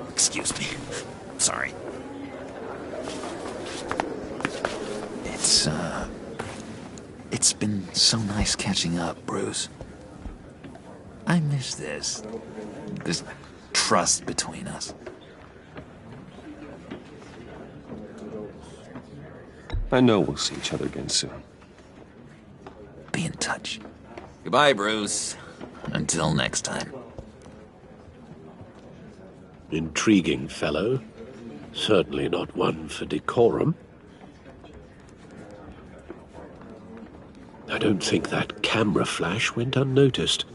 Excuse me. Sorry. It's been so nice catching up, Bruce. I miss this trust between us. I know we'll see each other again soon. Be in touch. Goodbye, Bruce. Until next time. Intriguing fellow. Certainly not one for decorum. I don't think that camera flash went unnoticed.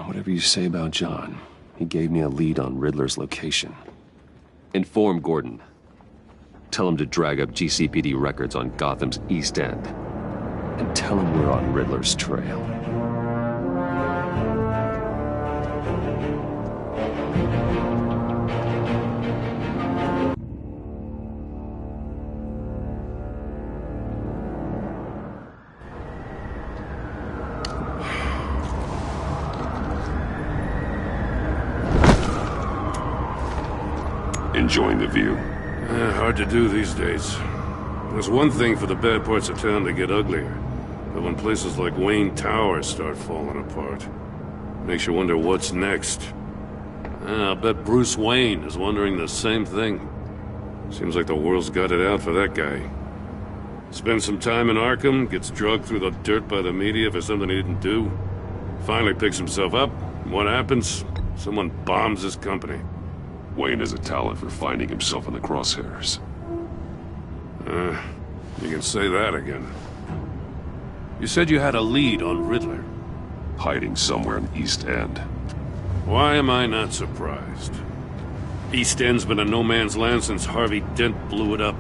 Whatever you say about John, he gave me a lead on Riddler's location. Inform Gordon. Tell him to drag up GCPD records on Gotham's East End. And tell him we're on Riddler's trail. Enjoying the view? Hard to do these days. There's one thing for the bad parts of town to get uglier. But when places like Wayne Tower start falling apart, makes you wonder what's next. I'll bet Bruce Wayne is wondering the same thing. Seems like the world's got it out for that guy. Spends some time in Arkham, gets drugged through the dirt by the media for something he didn't do. Finally picks himself up, and what happens? Someone bombs his company. Wayne has a talent for finding himself in the crosshairs. You can say that again. You said you had a lead on Riddler. Hiding somewhere in East End. Why am I not surprised? East End's been a no-man's land since Harvey Dent blew it up.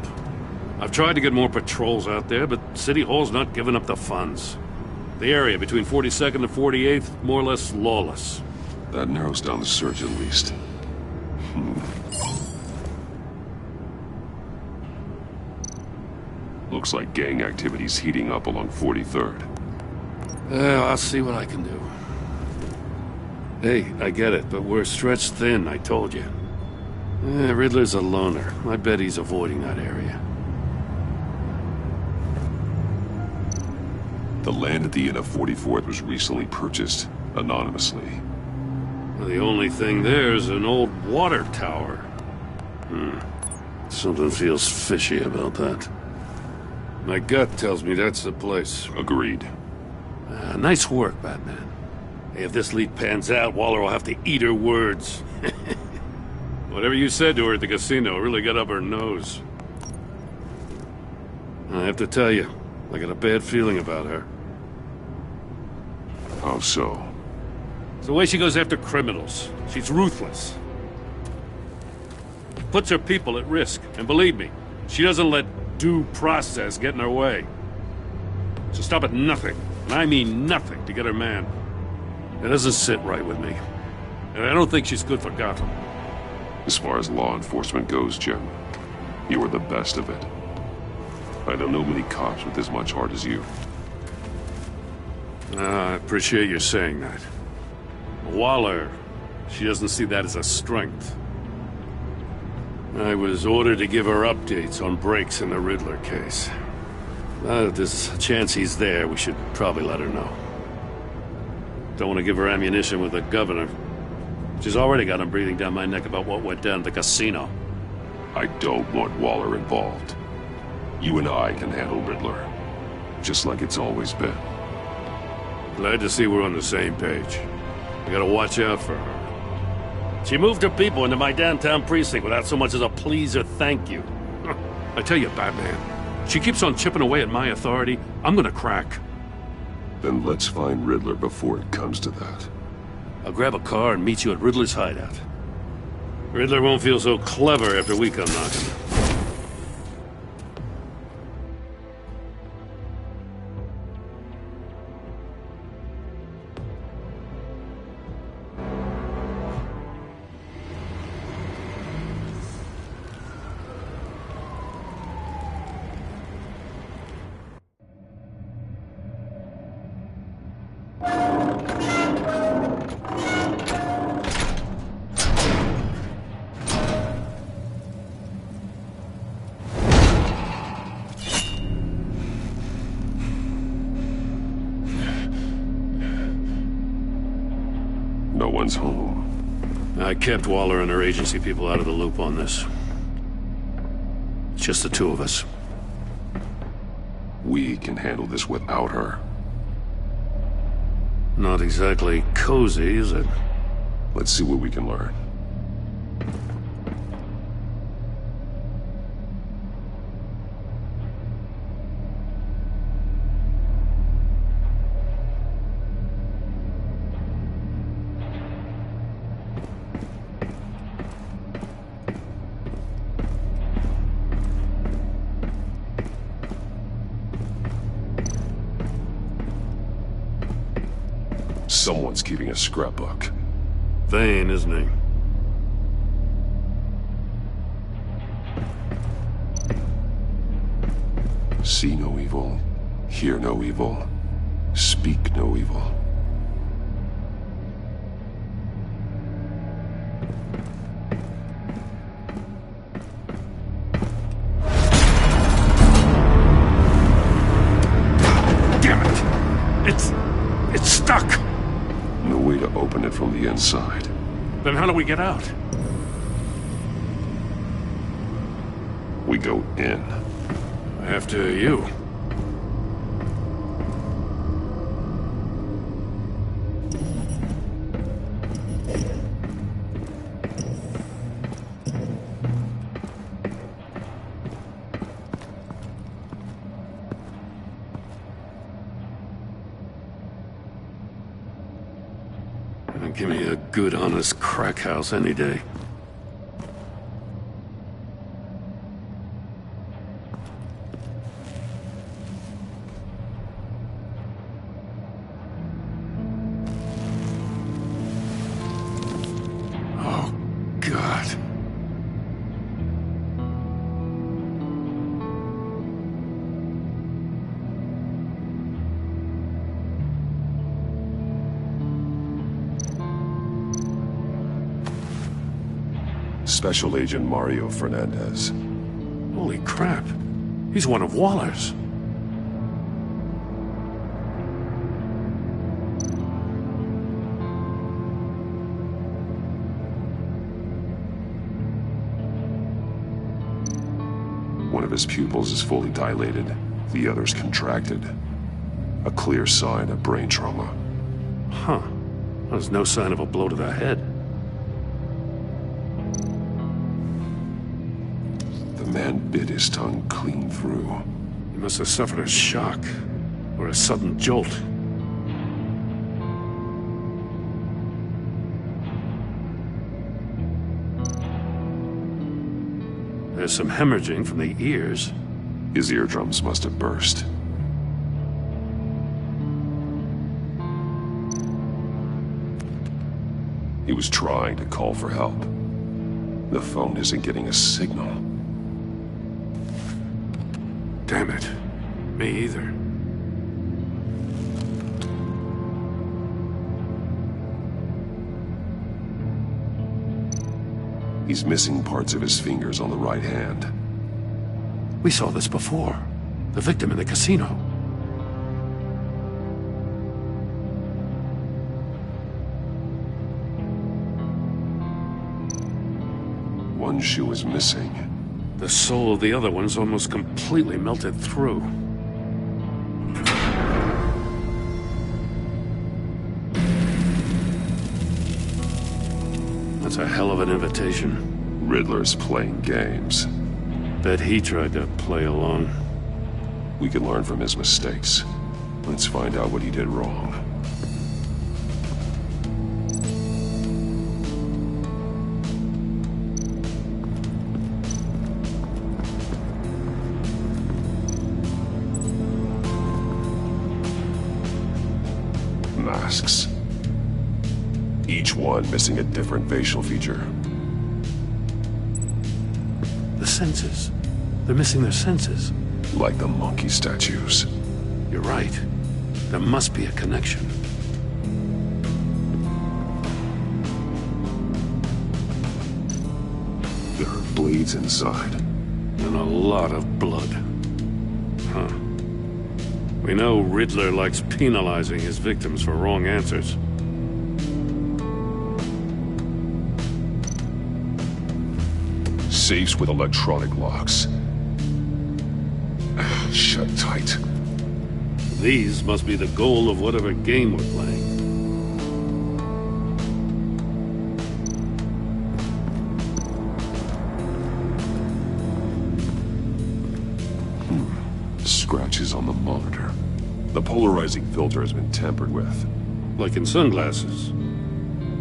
I've tried to get more patrols out there, but City Hall's not giving up the funds. The area between 42nd and 48th, more or less lawless. That narrows down the search at least. Looks like gang activity's heating up along 43rd. I'll see what I can do. Hey, I get it, but we're stretched thin, I told you. Riddler's a loner. I bet he's avoiding that area. The land at the end of 44th was recently purchased, anonymously. Well, the only thing there is an old water tower. Something feels fishy about that. My gut tells me that's the place. Agreed. Nice work, Batman. Hey, if this lead pans out, Waller will have to eat her words. Whatever you said to her at the casino really got up her nose. I have to tell you, I got a bad feeling about her. How so? It's the way she goes after criminals. She's ruthless. Puts her people at risk. And believe me, she doesn't let due process get in her way. She'll stop at nothing, and I mean nothing, to get her man. It doesn't sit right with me. And I don't think she's good for Gotham. As far as law enforcement goes, Jim, you are the best of it. I don't know many cops with as much heart as you. I appreciate you saying that. Waller, she doesn't see that as a strength. I was ordered to give her updates on breaks in the Riddler case. If there's a chance he's there, we should probably let her know. Don't want to give her ammunition with the governor. She's already got him breathing down my neck about what went down at the casino. I don't want Waller involved. You and I can handle Riddler, just like it's always been. Glad to see we're on the same page. I gotta watch out for her. She moved her people into my downtown precinct without so much as a please or thank you. I tell you, Batman, she keeps on chipping away at my authority. I'm gonna crack. Then let's find Riddler before it comes to that. I'll grab a car and meet you at Riddler's hideout. Riddler won't feel so clever after we come knocking. No one's home. I kept Waller and her agency people out of the loop on this. It's just the two of us. We can handle this without her. Not exactly cozy, is it? Let's see what we can learn. Someone's keeping a scrapbook. Vane, isn't he? See no evil, hear no evil, speak no evil. Damn it! It's stuck! No way to open it from the inside. Then how do we get out? We go in. After you. Give me a good, honest crack house any day. Oh, God. Special Agent Mario Fernandez. Holy crap. He's one of Waller's. of his pupils is fully dilated, the other's contracted. A clear sign of brain trauma. Huh. There's no sign of a blow to the head. The man bit his tongue clean through. He must have suffered a shock, or a sudden jolt. There's some hemorrhaging from the ears. His eardrums must have burst. He was trying to call for help. The phone isn't getting a signal. Damn it. Me either. He's missing parts of his fingers on the right hand. We saw this before. The victim in the casino. One shoe is missing. The sole of the other one's almost completely melted through. That's a hell of an invitation. Riddler's playing games. Bet he tried to play along. We can learn from his mistakes. Let's find out what he did wrong. Masks. Each one missing a different facial feature. The senses. They're missing their senses. Like the monkey statues. You're right. There must be a connection. There are bleeds inside. And a lot of blood. Huh. We know Riddler likes penalizing his victims for wrong answers. Safes with electronic locks. Shut tight. These must be the goal of whatever game we're playing. Scratches on the monitor. The polarizing filter has been tampered with. Like in sunglasses.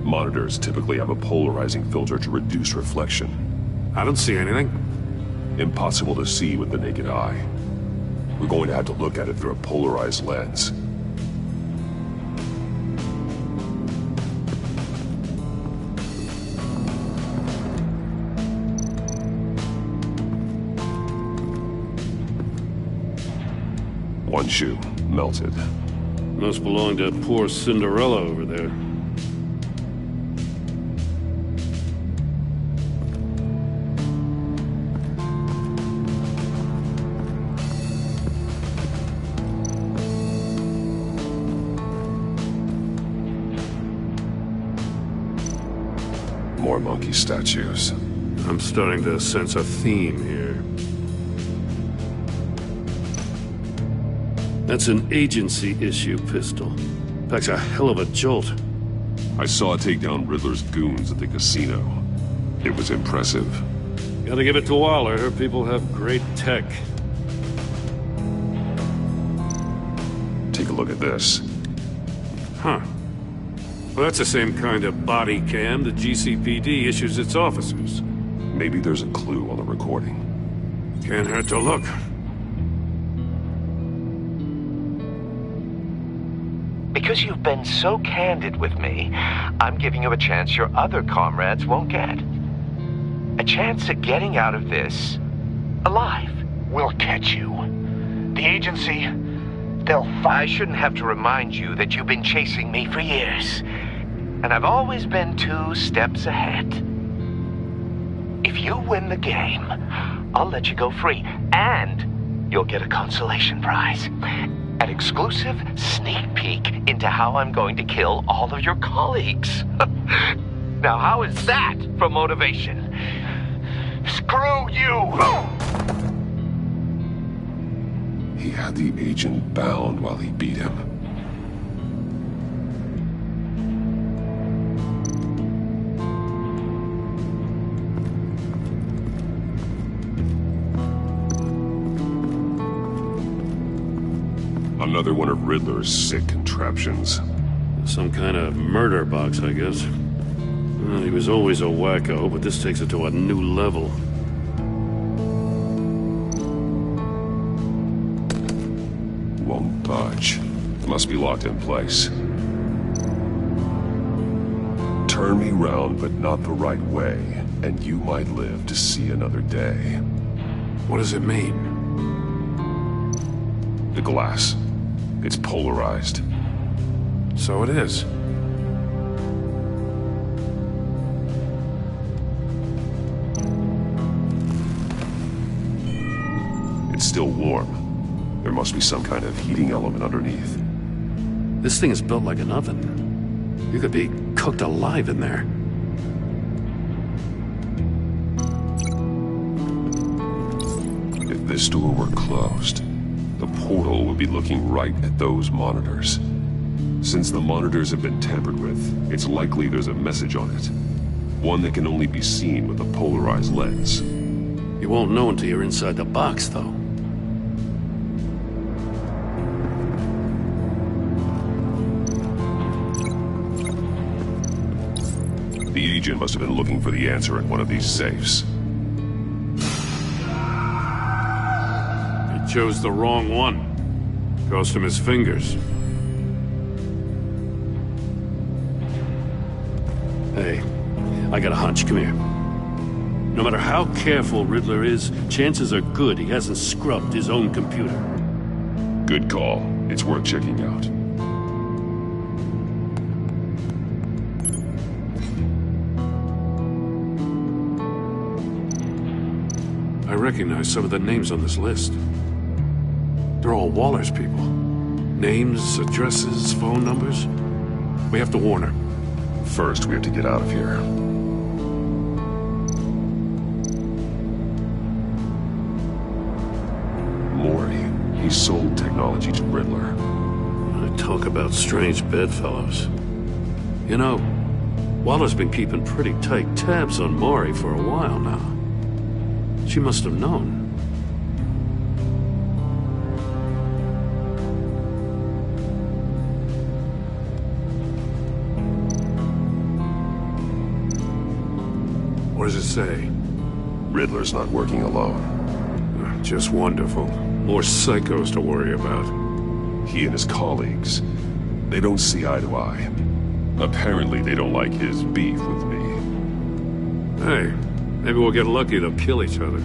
Monitors typically have a polarizing filter to reduce reflection. I don't see anything. Impossible to see with the naked eye. We're going to have to look at it through a polarized lens. One shoe, melted. Must belong to poor Cinderella over there. More monkey statues. I'm starting to sense a theme here. That's an agency-issue pistol. Packs a hell of a jolt. I saw it take down Riddler's goons at the casino. It was impressive. Gotta give it to Waller. Her people have great tech. Take a look at this. Huh. Well, that's the same kind of body cam the GCPD issues its officers. Maybe there's a clue on the recording. Can't hurt to look. Because you've been so candid with me, I'm giving you a chance your other comrades won't get. A chance at getting out of this alive. We'll catch you. The agency, they'll find... I shouldn't have to remind you that you've been chasing me for years. And I've always been 2 steps ahead. If you win the game, I'll let you go free. And you'll get a consolation prize. An exclusive sneak peek into how I'm going to kill all of your colleagues. Now, how is that for motivation? Screw you! He had the agent bound while he beat him. Another one of Riddler's sick contraptions. Some kind of murder box, I guess. Well, he was always a wacko, but this takes it to a new level. Won't budge. Must be locked in place. Turn me round, but not the right way, and you might live to see another day. What does it mean? The glass. It's polarized. So it is. It's still warm. There must be some kind of heating element underneath. This thing is built like an oven. You could be cooked alive in there. If this door were closed, the portal would be looking right at those monitors. Since the monitors have been tampered with, it's likely there's a message on it. One that can only be seen with a polarized lens. You won't know until you're inside the box, though. The agent must have been looking for the answer in one of these safes. He chose the wrong one. Cost him his fingers. Hey, I got a hunch. Come here. No matter how careful Riddler is, chances are good he hasn't scrubbed his own computer. Good call. It's worth checking out. I recognize some of the names on this list. They're all Waller's people. Names, addresses, phone numbers. We have to warn her. First, we have to get out of here. Maury, he sold technology to Riddler. I talk about strange bedfellows. You know, Waller's been keeping pretty tight tabs on Maury for a while now. She must have known. What does it say? Riddler's not working alone. Just wonderful. More psychos to worry about. He and his colleagues, they don't see eye to eye. Apparently they don't like his beef with me. Hey, maybe we'll get lucky to kill each other.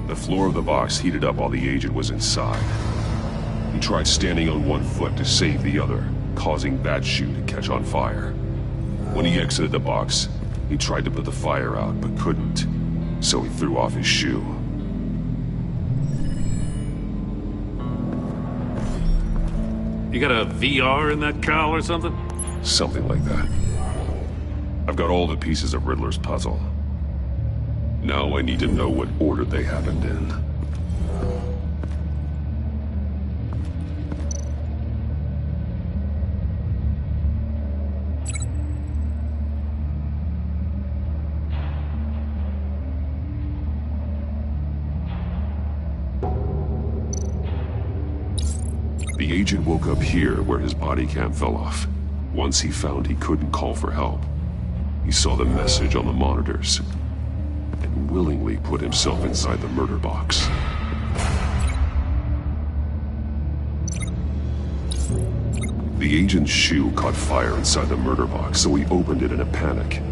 The floor of the box heated up while the agent was inside. He tried standing on one foot to save the other, causing that shoe to catch on fire. When he exited the box, he tried to put the fire out, but couldn't, so he threw off his shoe. You got a VR in that cowl or something? Something like that. I've got all the pieces of Riddler's puzzle. Now I need to know what order they happened in. The agent woke up here where his body cam fell off. Once he found he couldn't call for help, he saw the message on the monitors and willingly put himself inside the murder box. The agent's shoe caught fire inside the murder box, so he opened it in a panic.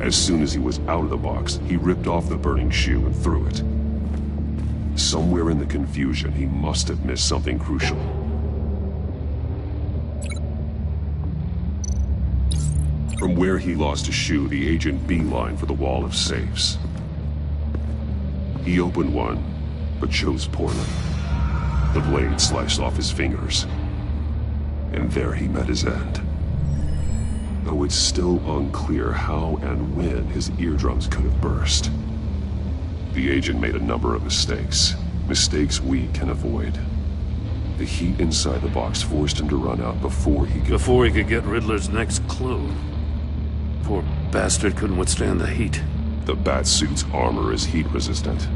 As soon as he was out of the box, he ripped off the burning shoe and threw it. Somewhere in the confusion, he must have missed something crucial. From where he lost a shoe, the agent beelined for the wall of safes. He opened one, but chose poorly. The blade sliced off his fingers. And there he met his end. Though it's still unclear how and when his eardrums could have burst. The agent made a number of mistakes. Mistakes we can avoid. The heat inside the box forced him to run out before he could get Riddler's next clue. Poor bastard couldn't withstand the heat. The Batsuit's armor is heat resistant.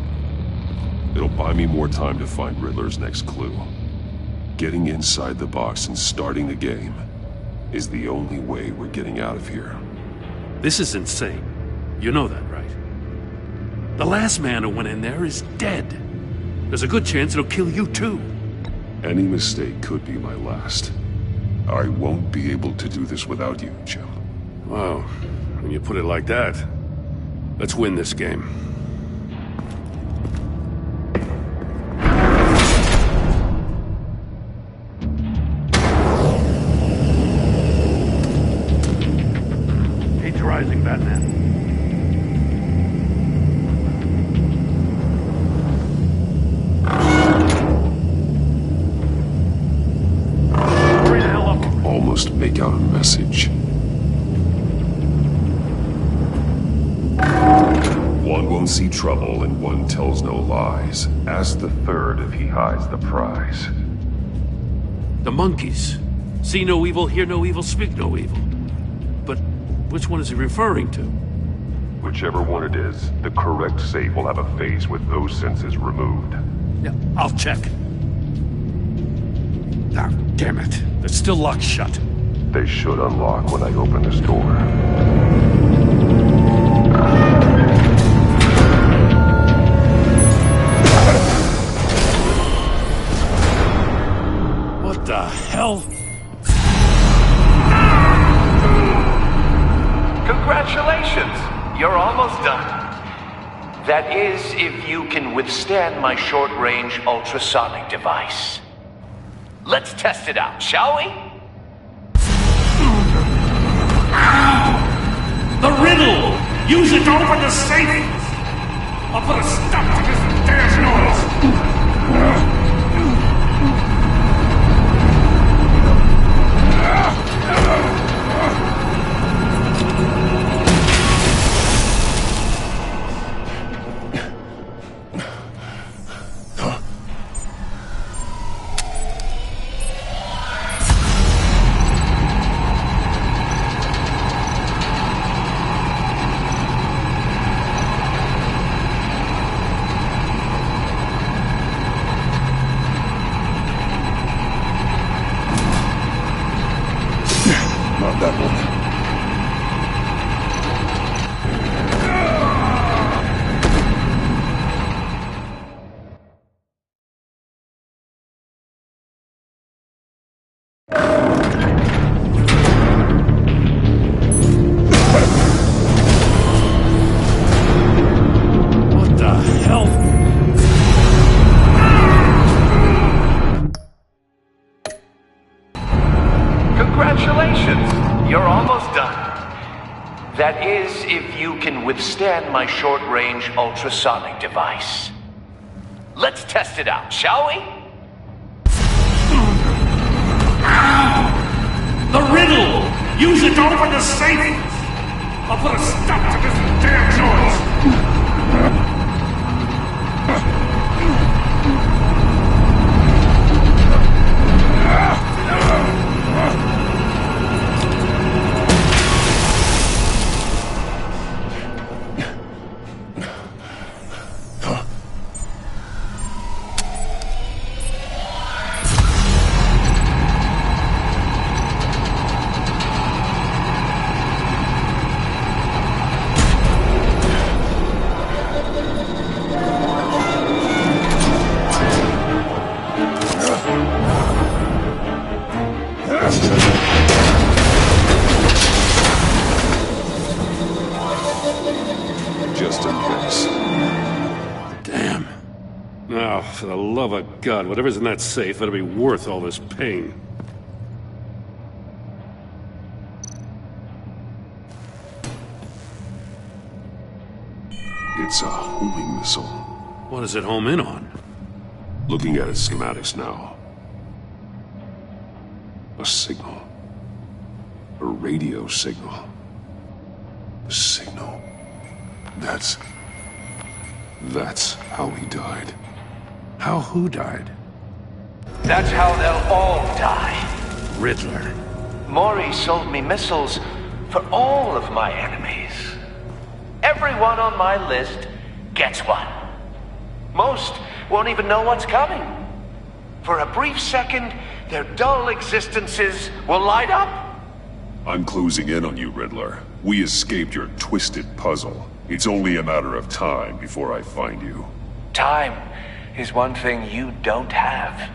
It'll buy me more time to find Riddler's next clue. Getting inside the box and starting the game is the only way we're getting out of here. This is insane. You know that, right? The last man who went in there is dead. There's a good chance it'll kill you too. Any mistake could be my last. I won't be able to do this without you, Jim. Wow, when you put it like that, let's win this game. Heat's rising, Batman. Almost make out a message. One won't see trouble and one tells no lies. Ask the third if he hides the prize. The monkeys. See no evil, hear no evil, speak no evil. But which one is he referring to? Whichever one it is, the correct safe will have a face with those senses removed. Yeah, I'll check. Ah, damn it. They're still locked shut. They should unlock when I open this door. What the hell? Congratulations! You're almost done. That is, if you can withstand my short-range ultrasonic device. Let's test it out, shall we? The riddle! Use it to open the safe! I'll put a stop to this damn noise! Not that one. What the hell? Congratulations! You're almost done. That is, if you can withstand my short-range ultrasonic device. Let's test it out, shall we? The riddle! Use it to open the safe! I'll put a stop to this damn noise! Just in case. Damn. Now, for the love of God, whatever's in that safe better be worth all this pain. It's a homing missile. What does it home in on? Looking at its schematics now. A signal. A radio signal. A signal. That's how he died. How who died? That's how they'll all die. Riddler. Maury sold me missiles for all of my enemies. Everyone on my list gets one. Most won't even know what's coming. For a brief second, their dull existences will light up. I'm closing in on you, Riddler. We escaped your twisted puzzle. It's only a matter of time before I find you. Time is one thing you don't have.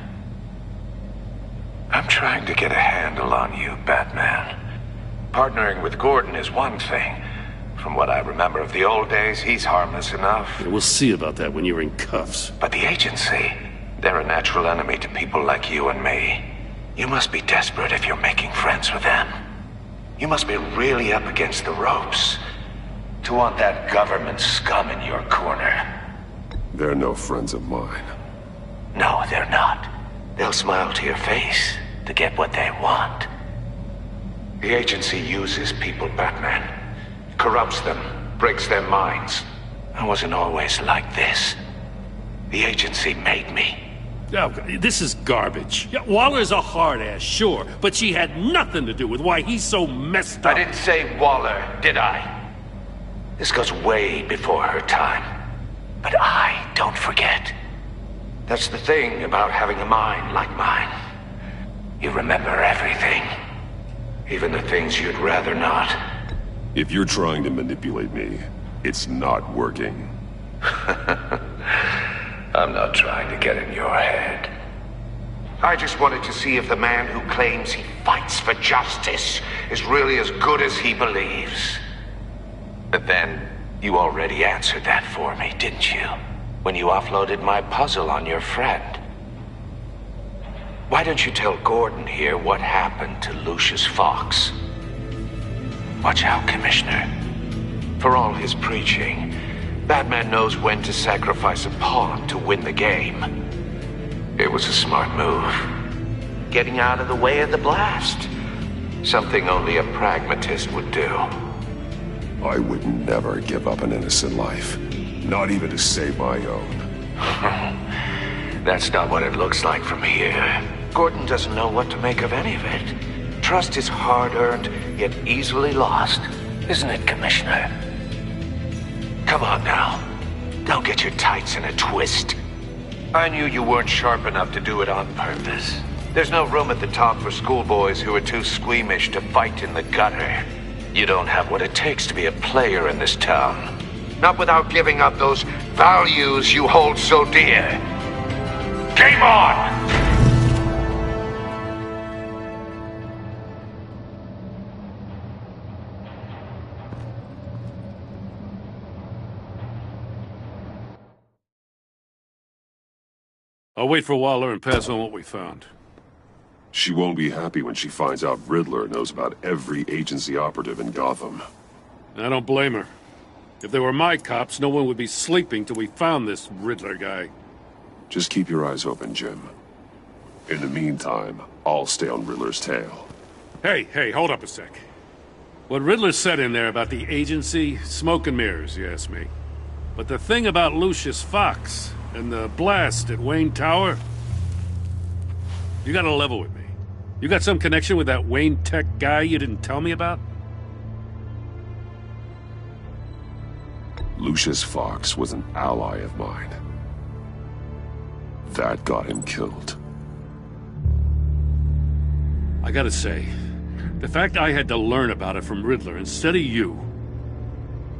I'm trying to get a handle on you, Batman. Partnering with Gordon is one thing. From what I remember of the old days, he's harmless enough. Yeah, we'll see about that when you're in cuffs. But the agency, they're a natural enemy to people like you and me. You must be desperate if you're making friends with them. You must be really up against the ropes to want that government scum in your corner. They're no friends of mine. No, they're not. They'll smile to your face to get what they want. The agency uses people, Batman. Corrupts them, breaks their minds. I wasn't always like this. The agency made me. Oh, this is garbage. Yeah, Waller's a hard ass, sure, but she had nothing to do with why he's so messed up. I didn't say Waller, did I? This goes way before her time. But I don't forget. That's the thing about having a mind like mine. You remember everything. Even the things you'd rather not. If you're trying to manipulate me, it's not working. I'm not trying to get in your head. I just wanted to see if the man who claims he fights for justice is really as good as he believes. But then, you already answered that for me, didn't you? When you offloaded my puzzle on your friend. Why don't you tell Gordon here what happened to Lucius Fox? Watch out, Commissioner. For all his preaching, Batman knows when to sacrifice a pawn to win the game. It was a smart move. Getting out of the way of the blast. Something only a pragmatist would do. I would never give up an innocent life. Not even to save my own. That's not what it looks like from here. Gordon doesn't know what to make of any of it. Trust is hard-earned, yet easily lost. Isn't it, Commissioner? Come on now. Don't get your tights in a twist. I knew you weren't sharp enough to do it on purpose. There's no room at the top for schoolboys who are too squeamish to fight in the gutter. You don't have what it takes to be a player in this town. Not without giving up those values you hold so dear. Game on! I'll wait for Waller and pass on what we found. She won't be happy when she finds out Riddler knows about every agency operative in Gotham. I don't blame her. If they were my cops, no one would be sleeping till we found this Riddler guy. Just keep your eyes open, Jim. In the meantime, I'll stay on Riddler's tail. Hey, hold up a sec. What Riddler said in there about the agency, smoke and mirrors, you ask me. But the thing about Lucius Fox and the blast at Wayne Tower, you gotta level with me. You got some connection with that Wayne Tech guy you didn't tell me about? Lucius Fox was an ally of mine. That got him killed. I gotta say, the fact I had to learn about it from Riddler instead of you,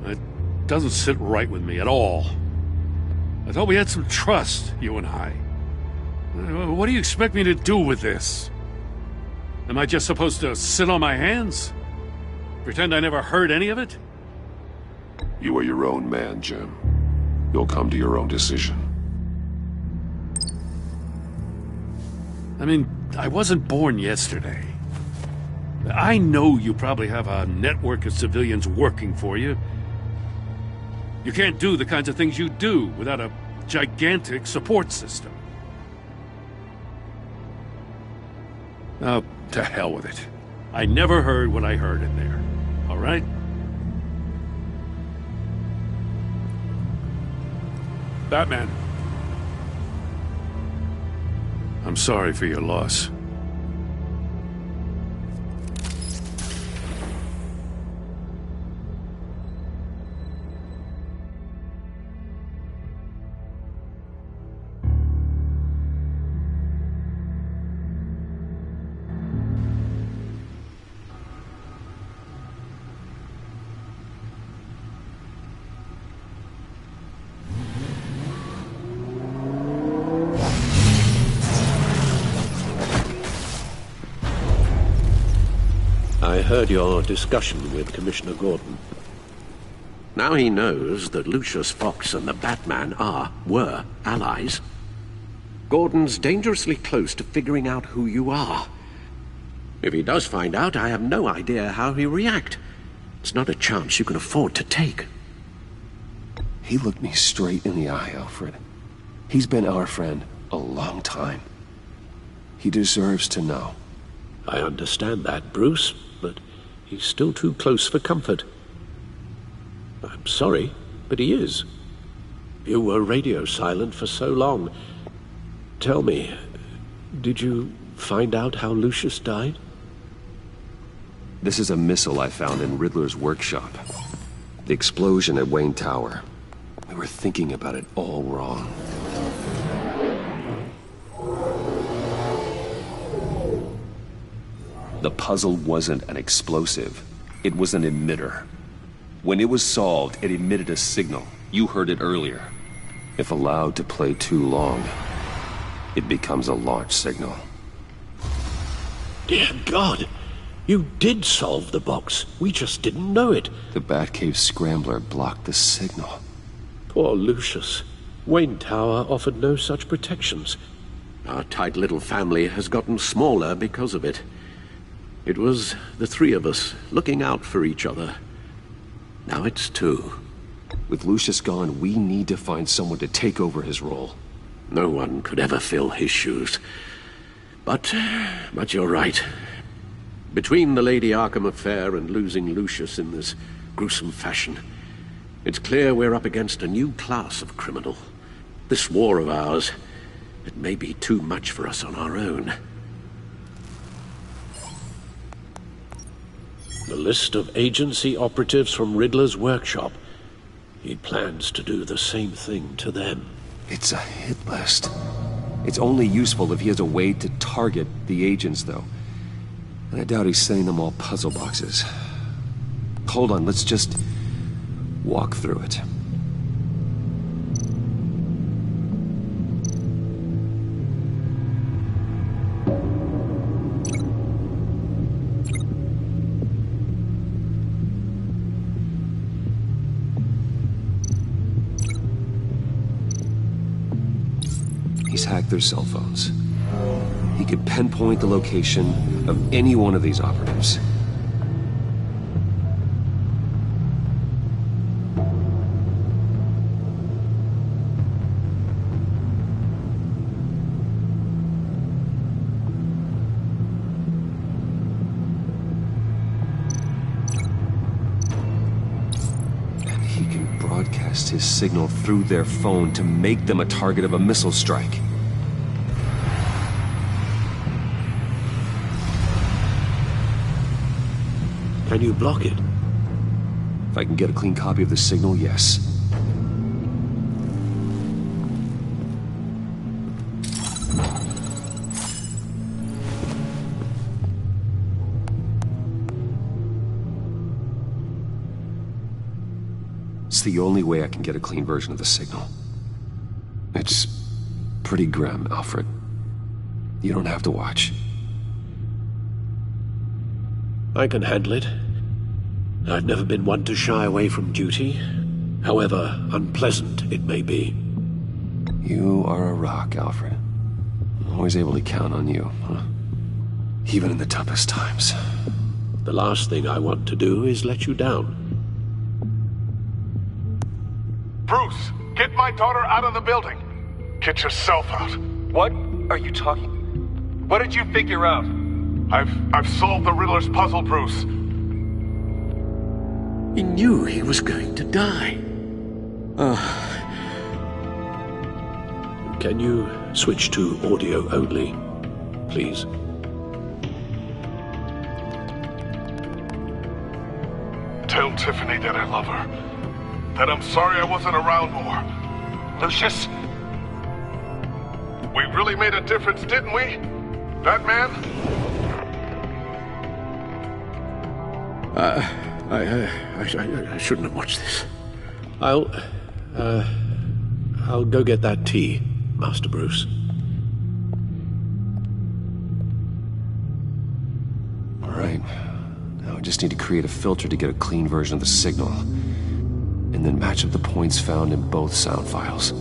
it doesn't sit right with me at all. I thought we had some trust, you and I. What do you expect me to do with this? Am I just supposed to sit on my hands? Pretend I never heard any of it? You are your own man, Jim. You'll come to your own decision. I mean, I wasn't born yesterday. I know you probably have a network of civilians working for you. You can't do the kinds of things you do without a gigantic support system. Oh, to hell with it. I never heard what I heard in there. All right? Batman. I'm sorry for your loss. I heard your discussion with Commissioner Gordon. Now he knows that Lucius Fox and the Batman were allies. Gordon's dangerously close to figuring out who you are. If he does find out, I have no idea how he'll react. It's not a chance you can afford to take. He looked me straight in the eye, Alfred. He's been our friend a long time. He deserves to know. I understand that, Bruce, but he's still too close for comfort. I'm sorry, but he is. You were radio silent for so long. Tell me, did you find out how Lucius died? This is a missile I found in Riddler's workshop. The explosion at Wayne Tower. We were thinking about it all wrong. The puzzle wasn't an explosive. It was an emitter. When it was solved, it emitted a signal. You heard it earlier. If allowed to play too long, it becomes a launch signal. Dear God! You did solve the box. We just didn't know it. The Batcave scrambler blocked the signal. Poor Lucius. Wayne Tower offered no such protections. Our tight little family has gotten smaller because of it. It was the three of us looking out for each other. Now it's two. With Lucius gone, we need to find someone to take over his role. No one could ever fill his shoes. But you're right. Between the Lady Arkham affair and losing Lucius in this gruesome fashion, it's clear we're up against a new class of criminal. This war of ours, it may be too much for us on our own. The list of agency operatives from Riddler's workshop. He plans to do the same thing to them. It's a hit list. It's only useful if he has a way to target the agents, though. And I doubt he's sending them all puzzle boxes. Hold on, let's just walk through it. He's hacked their cell phones. He could pinpoint the location of any one of these operatives. And he can broadcast his signal through their phone to make them a target of a missile strike. Can you block it? If I can get a clean copy of the signal, yes. It's the only way I can get a clean version of the signal. It's pretty grim, Alfred. You don't have to watch. I can handle it. I've never been one to shy away from duty, however unpleasant it may be. You are a rock, Alfred. I'm always able to count on you, huh? Even in the toughest times. The last thing I want to do is let you down. Bruce, get my daughter out of the building. Get yourself out. What are you talking? What did you figure out? I've solved the Riddler's puzzle, Bruce. He knew he was going to die. Can you switch to audio only, please? Tell Tiffany that I love her. That I'm sorry I wasn't around more. Lucius? We really made a difference, didn't we? Batman? I shouldn't have watched this. I'll go get that tea, Master Bruce. All right. Now I just need to create a filter to get a clean version of the signal, and then match up the points found in both sound files.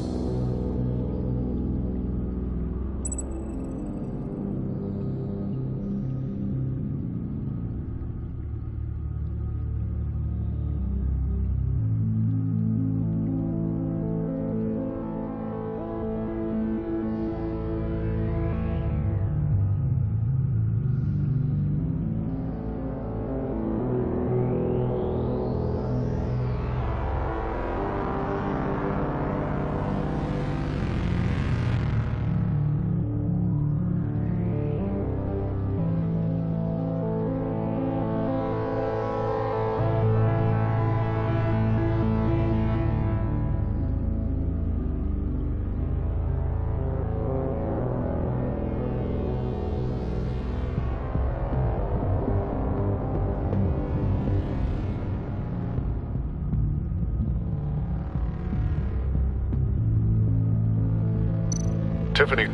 Tiffany.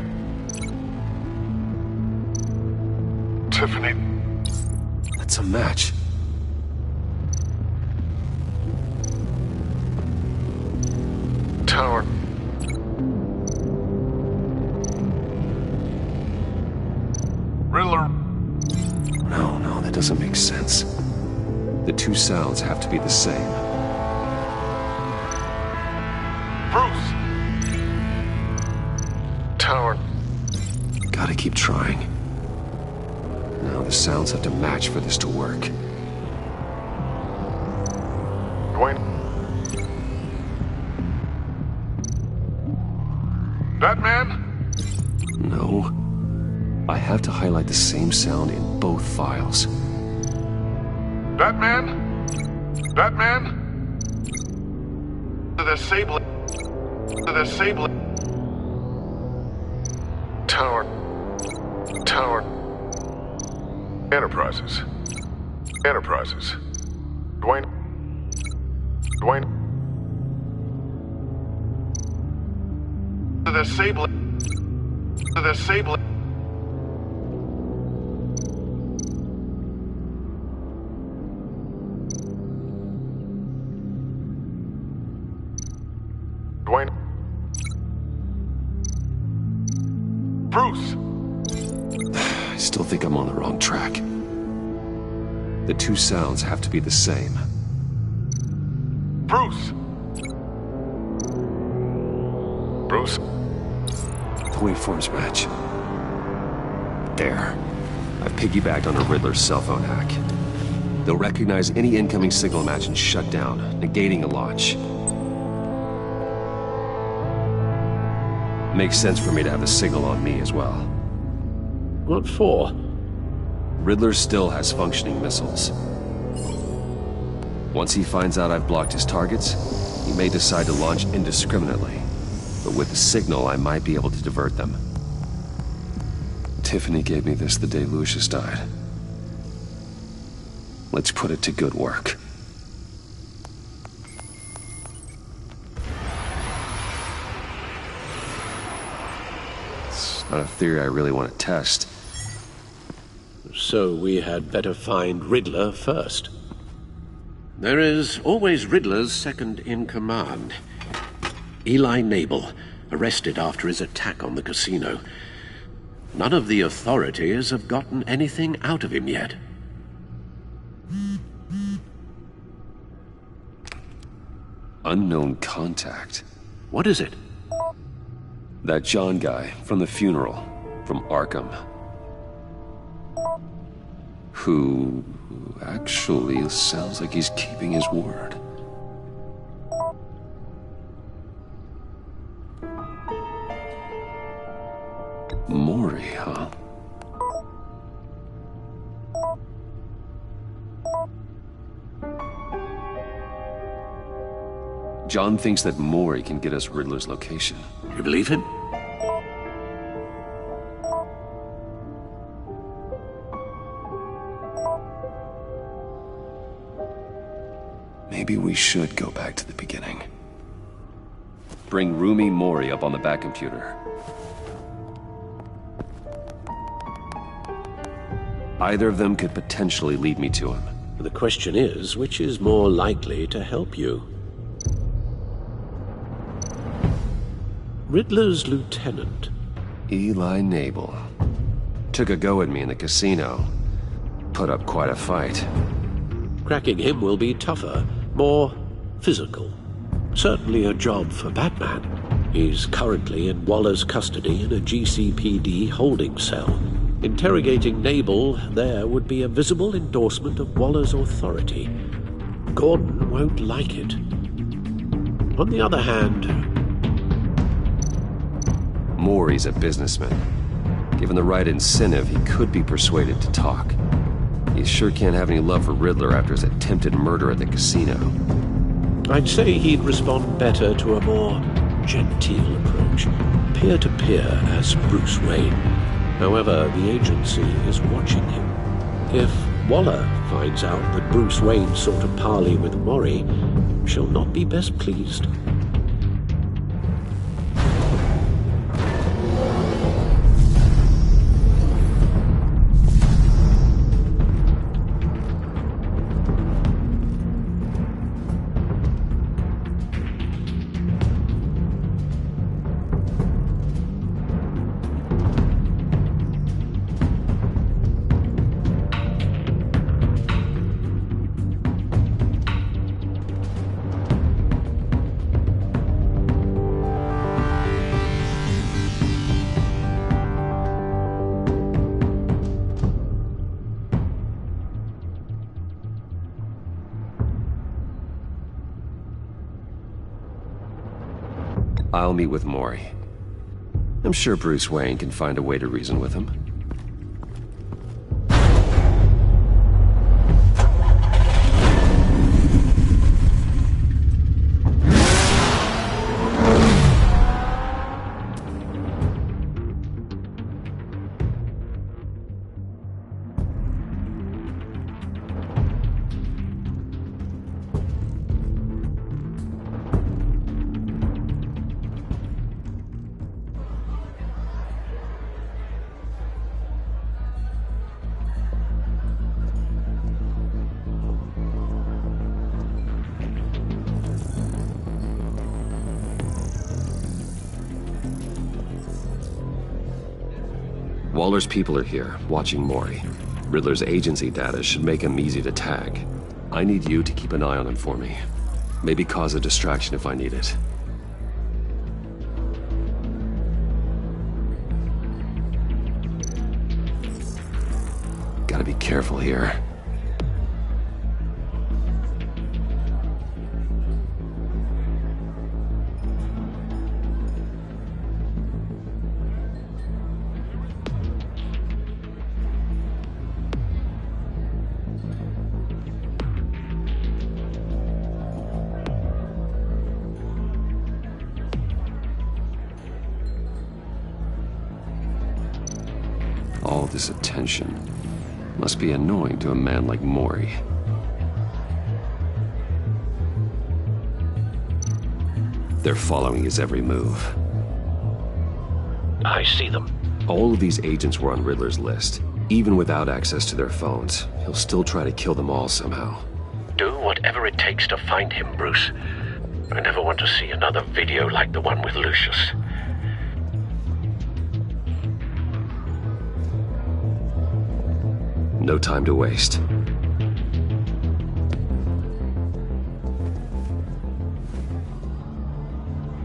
Tiffany. That's a match. Tower. Riddler. No, that doesn't make sense. The two sounds have to be the same. Bruce! Tower. Gotta keep trying. Now the sounds have to match for this to work. Dwayne. Batman? No. I have to highlight the same sound in both files. Batman? Batman? The Sable. Tower. Enterprises. Dwayne. The Sable. Dwayne. Bruce! I still think I'm on the wrong track. The two sounds have to be the same. Bruce! Bruce? The waveforms match. There. I've piggybacked on a Riddler's cell phone hack. They'll recognize any incoming signal match and shut down, negating a launch. Makes sense for me to have the signal on me as well. What for? Riddler still has functioning missiles. Once he finds out I've blocked his targets, he may decide to launch indiscriminately. But with the signal, I might be able to divert them. Tiffany gave me this the day Lucius died. Let's put it to good work. It's not a theory I really want to test. So we had better find Riddler first. There is always Riddler's second-in-command. Eli Nabel, arrested after his attack on the casino. None of the authorities have gotten anything out of him yet. Unknown contact. What is it? That John guy from the funeral, from Arkham. Who actually sounds like he's keeping his word. Maury, huh? John thinks that Maury can get us Riddler's location. You believe him? Maybe we should go back to the beginning. Bring Rumi Mori up on the back computer. Either of them could potentially lead me to him. The question is, which is more likely to help you? Riddler's lieutenant. Eli Nabel. Took a go at me in the casino. Put up quite a fight. Cracking him will be tougher, more physical. Certainly a job for Batman. He's currently in Waller's custody in a GCPD holding cell. Interrogating Nabel there would be a visible endorsement of Waller's authority. Gordon won't like it. On the other hand... Maury's a businessman. Given the right incentive, he could be persuaded to talk. He sure can't have any love for Riddler after his attempted murder at the casino. I'd say he'd respond better to a more genteel approach, peer-to-peer as Bruce Wayne. However, the agency is watching him. If Waller finds out that Bruce Wayne sought a parley with Maury, she'll not be best pleased. I'll meet with Maury. I'm sure Bruce Wayne can find a way to reason with him. Waller's people are here, watching Maury. Riddler's agency data should make him easy to tag. I need you to keep an eye on him for me. Maybe cause a distraction if I need it. Gotta be careful here. All this attention must be annoying to a man like Maury. They're following his every move. I see them. All of these agents were on Riddler's list. Even without access to their phones, he'll still try to kill them all somehow. Do whatever it takes to find him, Bruce. I never want to see another video like the one with Lucius. No time to waste.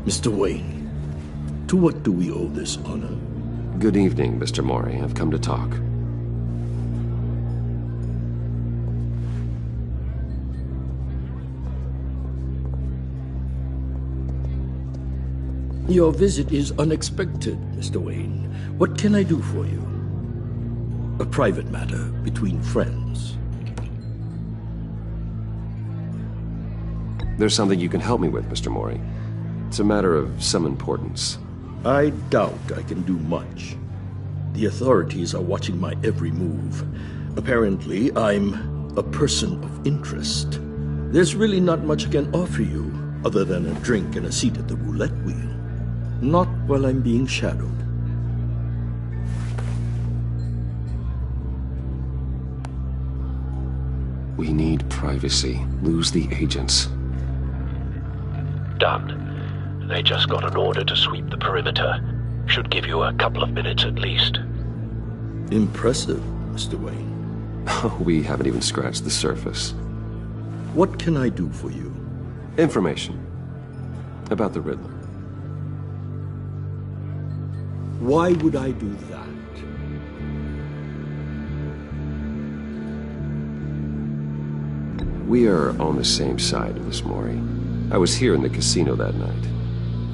Mr. Wayne, to what do we owe this honor? Good evening, Mr. Mori. I've come to talk. Your visit is unexpected, Mr. Wayne. What can I do for you? A private matter between friends. There's something you can help me with, Mr. Mori. It's a matter of some importance. I doubt I can do much. The authorities are watching my every move. Apparently, I'm a person of interest. There's really not much I can offer you, other than a drink and a seat at the roulette wheel. Not while I'm being shadowed. We need privacy. Lose the agents. Done. They just got an order to sweep the perimeter. Should give you a couple of minutes at least. Impressive, Mr. Wayne. We haven't even scratched the surface. What can I do for you? Information. About the Riddler. Why would I do that? We are on the same side of this, Mori. I was here in the casino that night.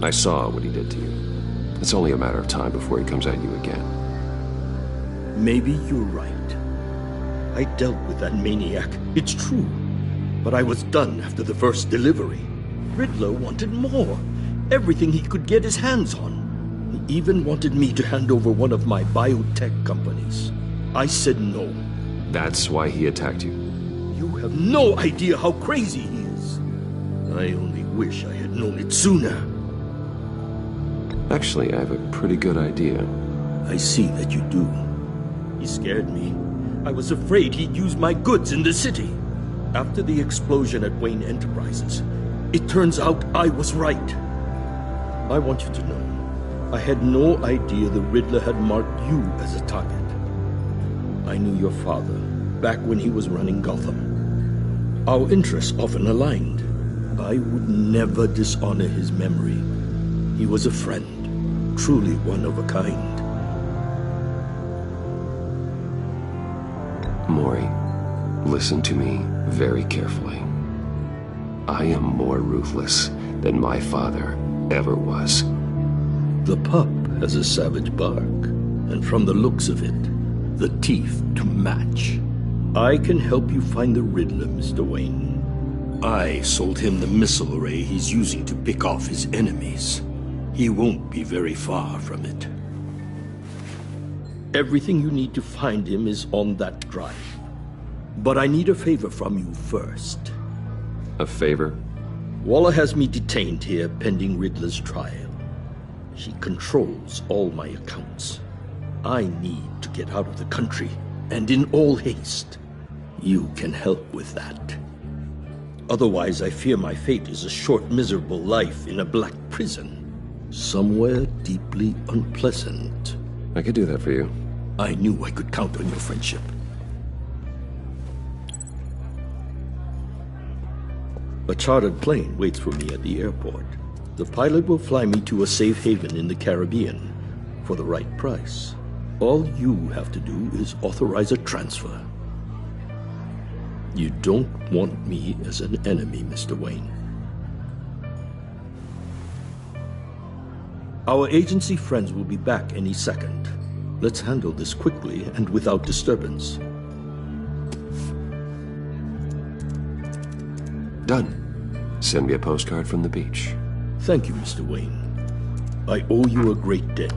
I saw what he did to you. It's only a matter of time before he comes at you again. Maybe you're right. I dealt with that maniac, it's true. But I was done after the first delivery. Riddler wanted more. Everything he could get his hands on. He even wanted me to hand over one of my biotech companies. I said no. That's why he attacked you? You have no idea how crazy he is. I only wish I had known it sooner. Actually, I have a pretty good idea. I see that you do. He scared me. I was afraid he'd use my goods in the city. After the explosion at Wayne Enterprises, it turns out I was right. I want you to know, I had no idea the Riddler had marked you as a target. I knew your father back when he was running Gotham. Our interests often aligned. I would never dishonor his memory. He was a friend, truly one of a kind. Mori, listen to me very carefully. I am more ruthless than my father ever was. The pup has a savage bark, and from the looks of it, the teeth to match. I can help you find the Riddler, Mr. Wayne. I sold him the missile array he's using to pick off his enemies. He won't be very far from it. Everything you need to find him is on that drive. But I need a favor from you first. A favor? Waller has me detained here pending Riddler's trial. She controls all my accounts. I need to get out of the country, and in all haste. You can help with that. Otherwise, I fear my fate is a short, miserable life in a black prison. Somewhere deeply unpleasant. I could do that for you. I knew I could count on your friendship. A chartered plane waits for me at the airport. The pilot will fly me to a safe haven in the Caribbean for the right price. All you have to do is authorize a transfer. You don't want me as an enemy, Mr. Wayne. Our agency friends will be back any second. Let's handle this quickly and without disturbance. Done. Send me a postcard from the beach. Thank you, Mr. Wayne. I owe you a great debt.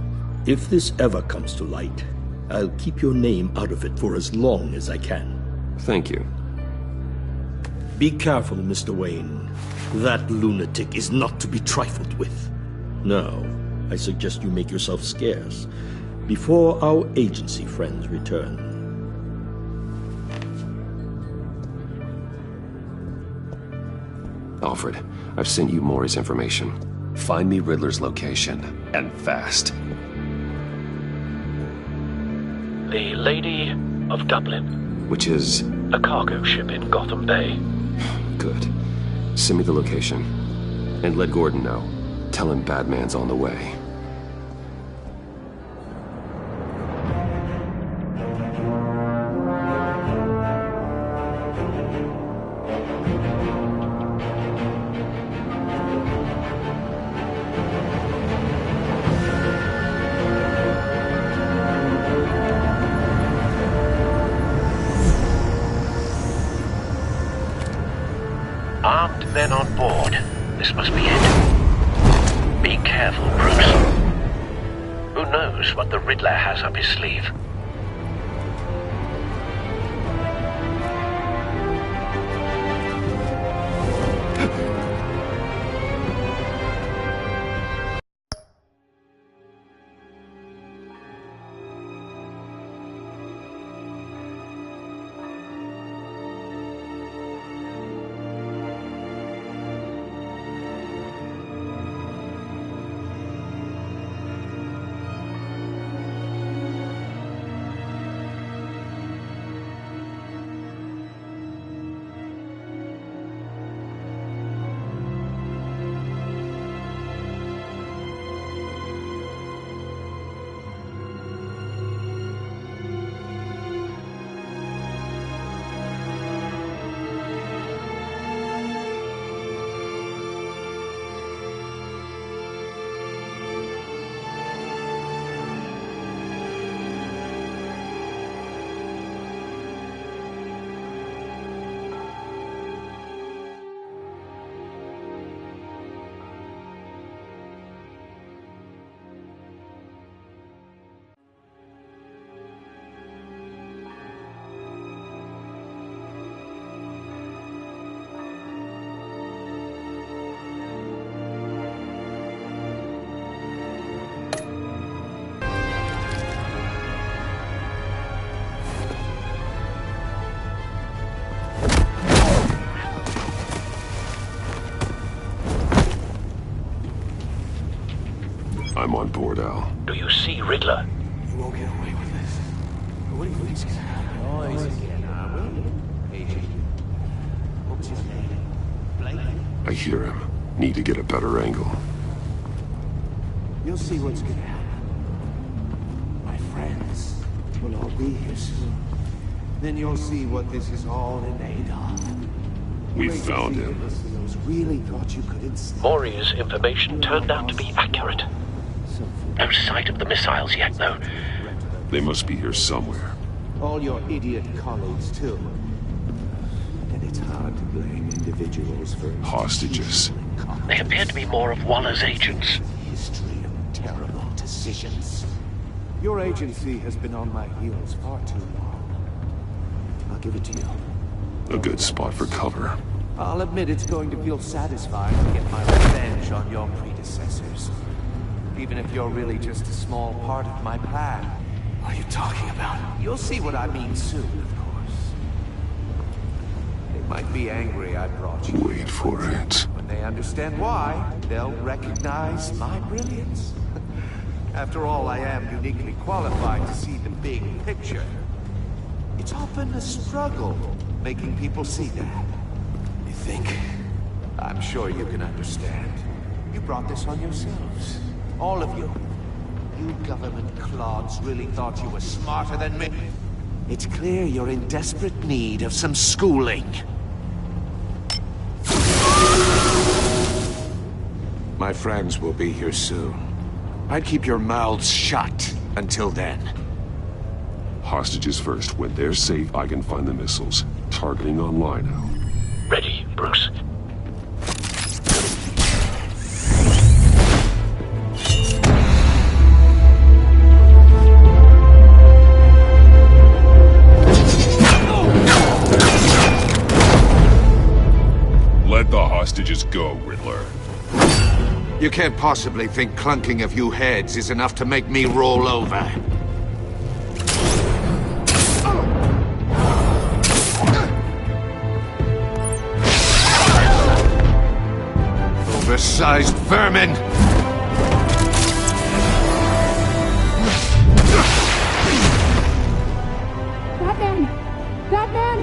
If this ever comes to light, I'll keep your name out of it for as long as I can. Thank you. Be careful, Mr. Wayne. That lunatic is not to be trifled with. Now, I suggest you make yourself scarce before our agency friends return. Alfred, I've sent you Mori's information. Find me Riddler's location, and fast. The Lady of Dublin. Which is? A cargo ship in Gotham Bay. Good. Send me the location. And let Gordon know. Tell him Batman's on the way. Armed men on board. This must be it. Be careful, Bruce. Who knows what the Riddler has up his sleeve? I'm on board, Al. Do you see Riddler? You won't get away with this. What do you think is gonna happen? Noise again, Agent. What was his name? Blake? I hear him. Need to get a better angle. You'll see what's gonna happen. My friends will all be here soon. Then you'll see what this is all in aid of. We found him. Really thought you could instead. Maury's information turned out to be accurate. No sight of the missiles yet, though. They must be here somewhere. All your idiot colleagues, too. And it's hard to blame individuals for... Hostages. They appear to be more of Waller's agents. History of terrible decisions. Your agency has been on my heels far too long. I'll give it to you. A good spot for cover. I'll admit it's going to feel satisfying to get my revenge on your predecessors. Even if you're really just a small part of my plan. What are you talking about? You'll see what I mean soon, of course. They might be angry I brought you. Wait for it. When they understand why, they'll recognize my brilliance. After all, I am uniquely qualified to see the big picture. It's often a struggle making people see that. You think? I'm sure you can understand. You brought this on yourselves. All of you. You government clods really thought you were smarter than me. It's clear you're in desperate need of some schooling. My friends will be here soon. I'd keep your mouths shut until then. Hostages first. When they're safe, I can find the missiles. Targeting online now. Ready, Bruce. Let the hostages go, Riddler. You can't possibly think clunking a few heads is enough to make me roll over. Oversized vermin! Batman! Batman!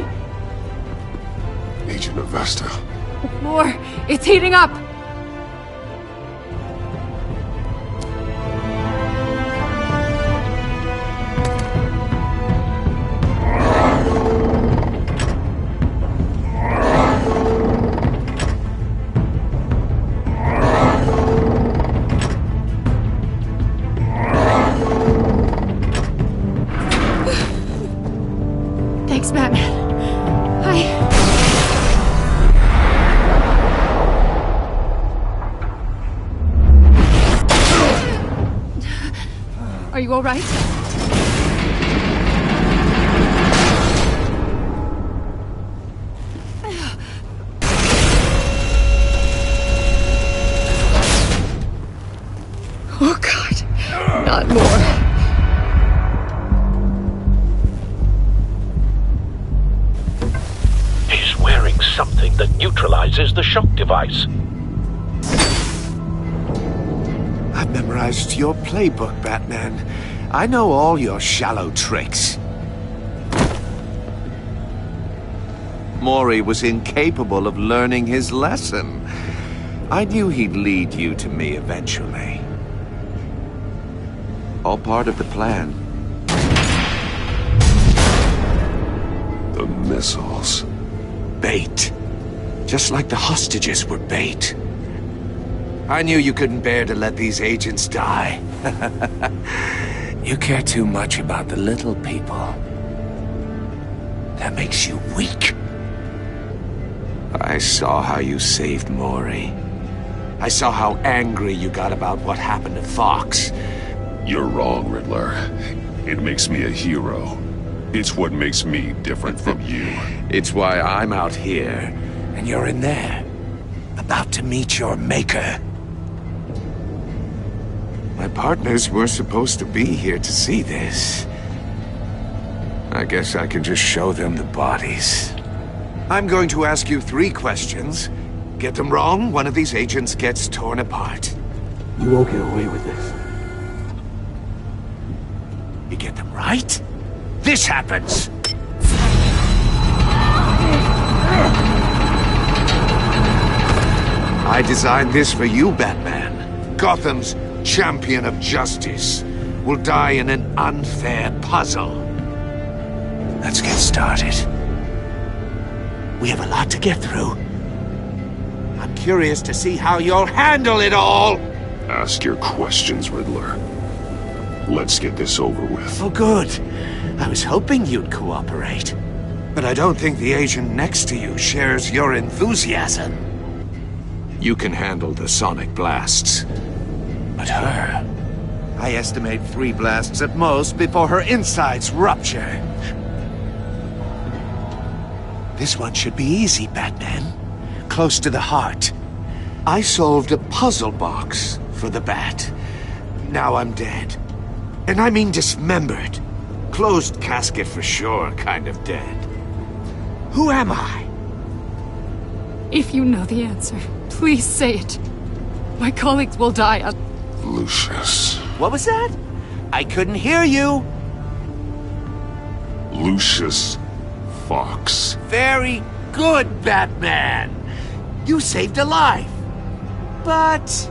Agent Avesta. The floor, it's heating up! Are you all right? Oh, God. Not more. He's wearing something that neutralizes the shock device. I've memorized your playbook, Batman. I know all your shallow tricks. Mori was incapable of learning his lesson. I knew he'd lead you to me eventually. All part of the plan. The missiles. Bait. Just like the hostages were bait. I knew you couldn't bear to let these agents die. You care too much about the little people. That makes you weak. I saw how you saved Mori. I saw how angry you got about what happened to Fox. You're wrong, Riddler. It makes me a hero. It's what makes me different from you. It's why I'm out here, and you're in there. About to meet your maker. My partners were supposed to be here to see this. I guess I can just show them the bodies. I'm going to ask you 3 questions. Get them wrong, one of these agents gets torn apart. You won't get away with this. You get them right, this happens! I designed this for you, Batman. Gotham's champion of justice will die in an unfair puzzle. Let's get started. We have a lot to get through. I'm curious to see how you'll handle it all! Ask your questions, Riddler. Let's get this over with. Oh, good. I was hoping you'd cooperate. But I don't think the agent next to you shares your enthusiasm. You can handle the sonic blasts. But her... I estimate 3 blasts at most before her insides rupture. This one should be easy, Batman. Close to the heart. I solved a puzzle box for the Bat. Now I'm dead. And I mean dismembered. Closed casket for sure, kind of dead. Who am I? If you know the answer, please say it. My colleagues will die. Lucius. What was that? I couldn't hear you. Lucius Fox. Very good, Batman. You saved a life. But...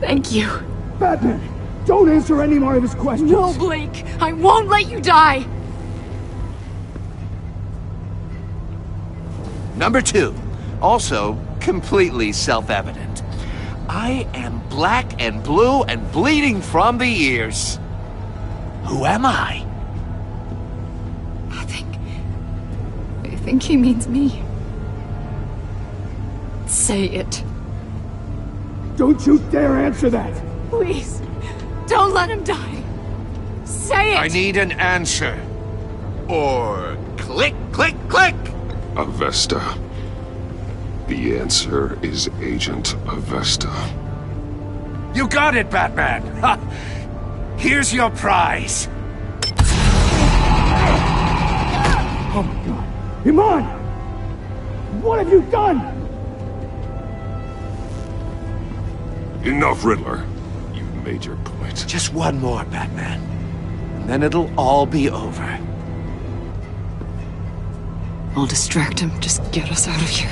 Thank you. Batman, don't answer any more of his questions. No, Blake. I won't let you die. Number 2. Also, completely self-evident. I am black and blue and bleeding from the ears. Who am I? I think he means me. Say it. Don't you dare answer that! Please, don't let him die. Say it! I need an answer. Or click, click, click! Avesta. The answer is Agent Avesta. You got it, Batman! Ha! Here's your prize! Oh my god. Iman! What have you done? Enough, Riddler. You've made your point. Just one more, Batman. And then it'll all be over. I'll distract him. Just get us out of here.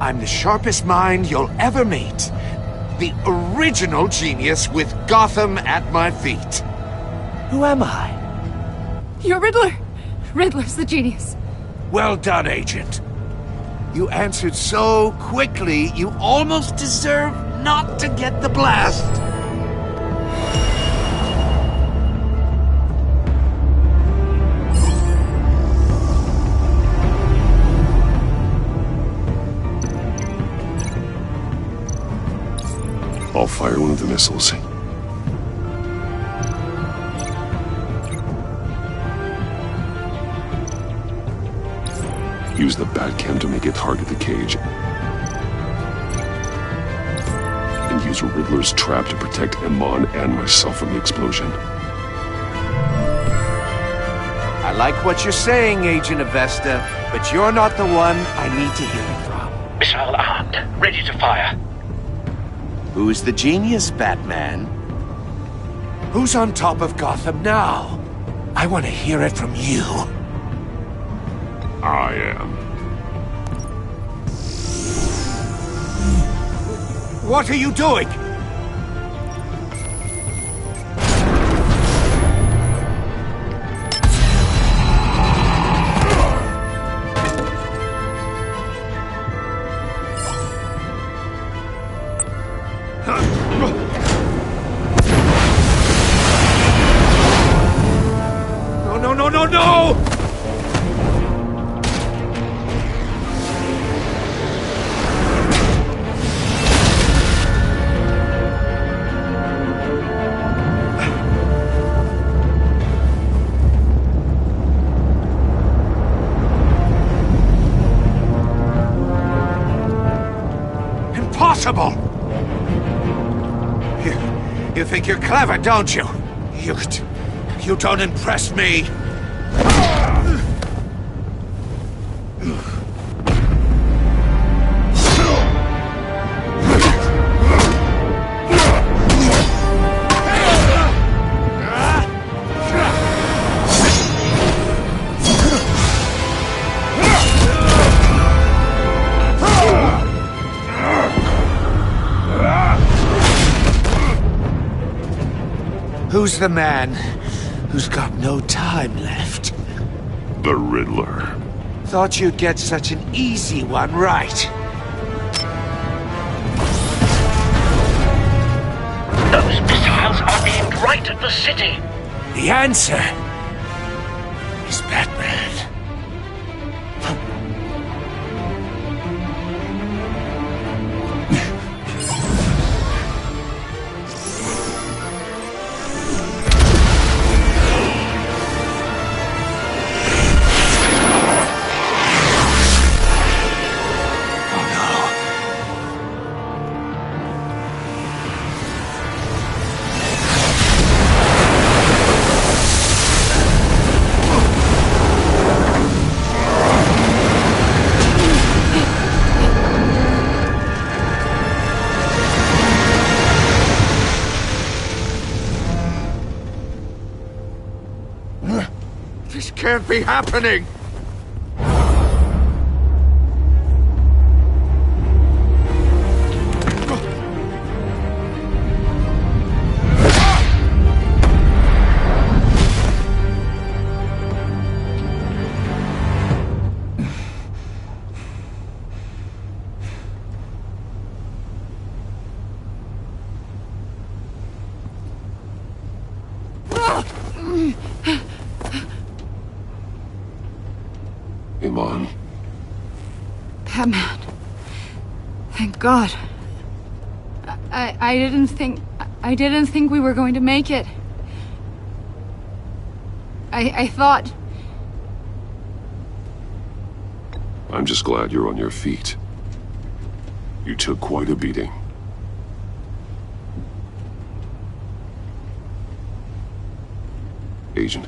I'm the sharpest mind you'll ever meet. The original genius with Gotham at my feet. Who am I? You're Riddler. Riddler's the genius. Well done, Agent. You answered so quickly, you almost deserve not to get the blast. fire one of the missiles. Use the Batcam to make it target the cage. And use Riddler's trap to protect Iman and myself from the explosion. I like what you're saying, Agent Avesta, but you're not the one I need to hear it from. Missile armed, ready to fire. Who's the genius, Batman? Who's on top of Gotham now? I want to hear it from you. I am. What are you doing? No! Impossible! You think you're clever, don't you? You don't impress me. Who's the man who's got no time left? The Riddler. Thought you'd get such an easy one right. Those missiles are aimed right at the city. The answer is Batman. This can't be happening! Iman. Batman. Thank God. I didn't think we were going to make it. I thought... I'm just glad you're on your feet. You took quite a beating. Agent,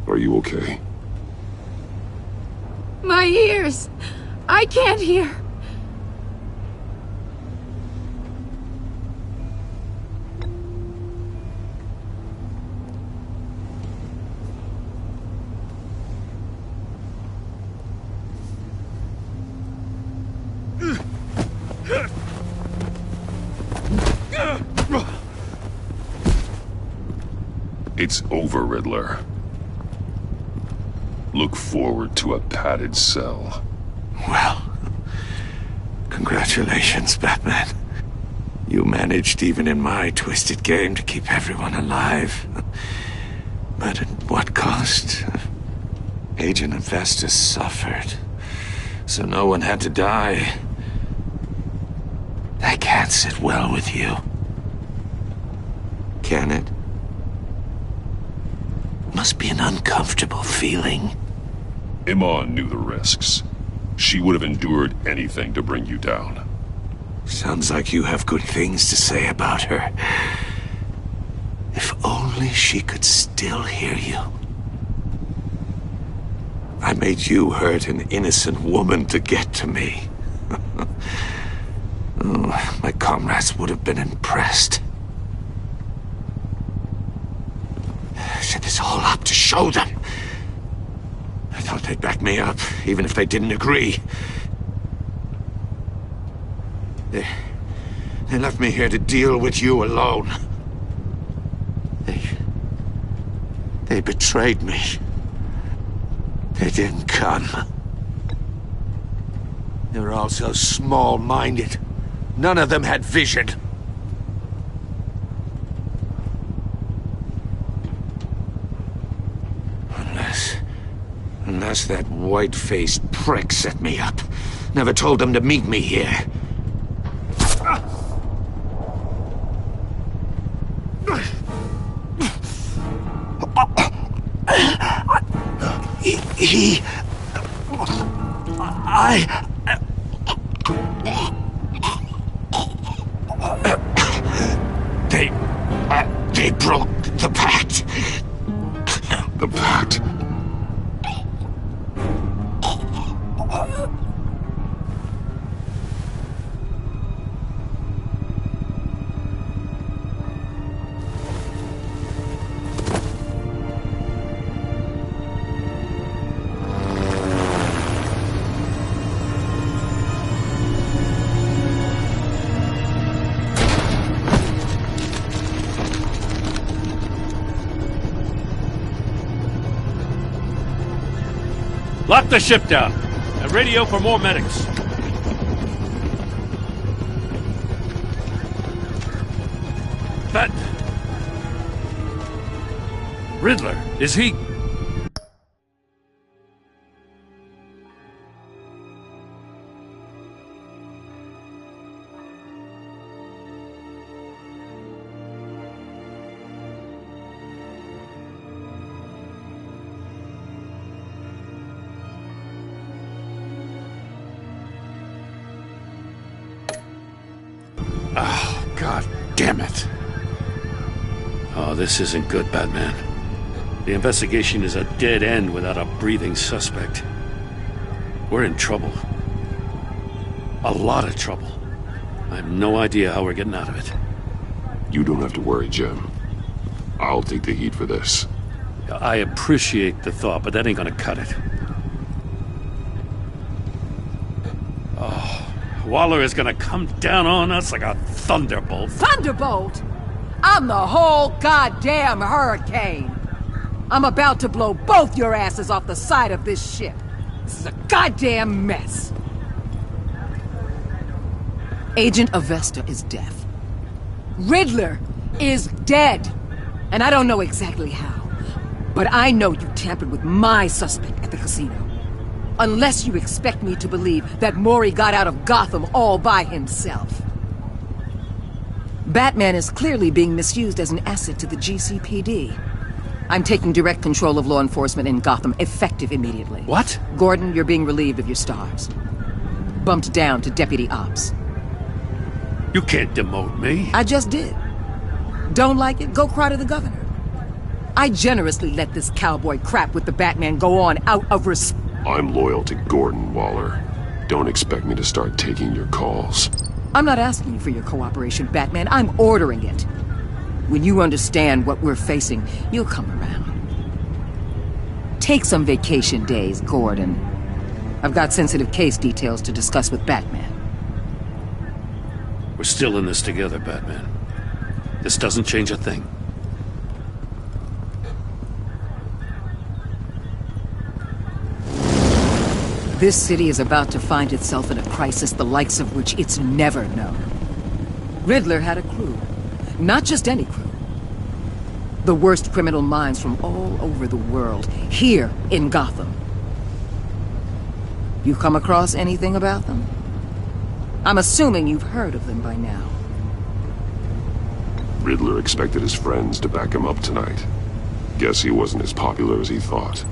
are you okay? My ears! I can't hear! It's over, Riddler. Look forward to a padded cell. Well, congratulations, Batman. You managed, even in my twisted game, to keep everyone alive. But at what cost? Agent Avesta suffered, so no one had to die. That can't sit well with you. can it? Must be an uncomfortable feeling. Iman knew the risks. She would have endured anything to bring you down. Sounds like you have good things to say about her. If only she could still hear you. I made you hurt an innocent woman to get to me. Oh, my comrades would have been impressed. I set this all up to show them. I thought they'd back me up, even if they didn't agree. They left me here to deal with you alone. They betrayed me. They didn't come. They were all so small-minded. None of them had vision. Unless that white-faced prick set me up. Never told them to meet me here. They broke the pact. The pact? Lock the ship down and radio for more medics. That... Riddler, is he... Oh, God damn it. Oh, this isn't good, Batman. The investigation is a dead end without a breathing suspect. We're in trouble. A lot of trouble. I have no idea how we're getting out of it. You don't have to worry, Jim. I'll take the heat for this. I appreciate the thought, but that ain't gonna cut it. Oh, Waller is gonna come down on us like a thunderbolt. Thunderbolt? I'm the whole goddamn hurricane. I'm about to blow both your asses off the side of this ship. This is a goddamn mess. Agent Avesta is deaf. Riddler is dead. And I don't know exactly how, but I know you tampered with my suspect at the casino. Unless you expect me to believe that Mori got out of Gotham all by himself. Batman is clearly being misused as an asset to the GCPD. I'm taking direct control of law enforcement in Gotham, effective immediately. What? Gordon, you're being relieved of your stars. Bumped down to Deputy Ops. You can't demote me. I just did. Don't like it? Go cry to the governor. I generously let this cowboy crap with the Batman go on out of respect. I'm loyal to Gordon, Waller. Don't expect me to start taking your calls. I'm not asking you for your cooperation, Batman. I'm ordering it. When you understand what we're facing, you'll come around. Take some vacation days, Gordon. I've got sensitive case details to discuss with Batman. We're still in this together, Batman. This doesn't change a thing. This city is about to find itself in a crisis the likes of which it's never known. Riddler had a crew. Not just any crew. The worst criminal minds from all over the world, here in Gotham. You come across anything about them? I'm assuming you've heard of them by now. Riddler expected his friends to back him up tonight. Guess he wasn't as popular as he thought.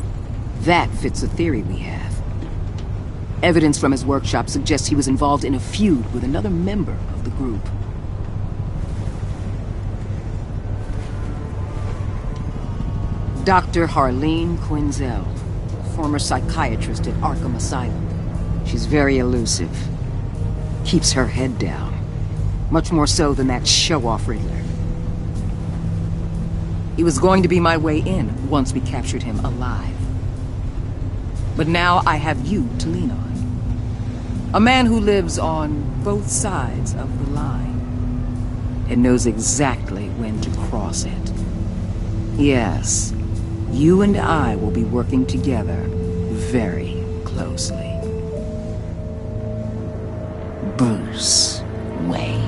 That fits a theory we have. Evidence from his workshop suggests he was involved in a feud with another member of the group. Dr. Heinoken12's, former psychiatrist at Arkham Asylum. She's very elusive. Keeps her head down. Much more so than that show-off Riddler. He was going to be my way in once we captured him alive. But now I have you to lean on. A man who lives on both sides of the line and knows exactly when to cross it. Yes, you and I will be working together very closely. Bruce Wayne.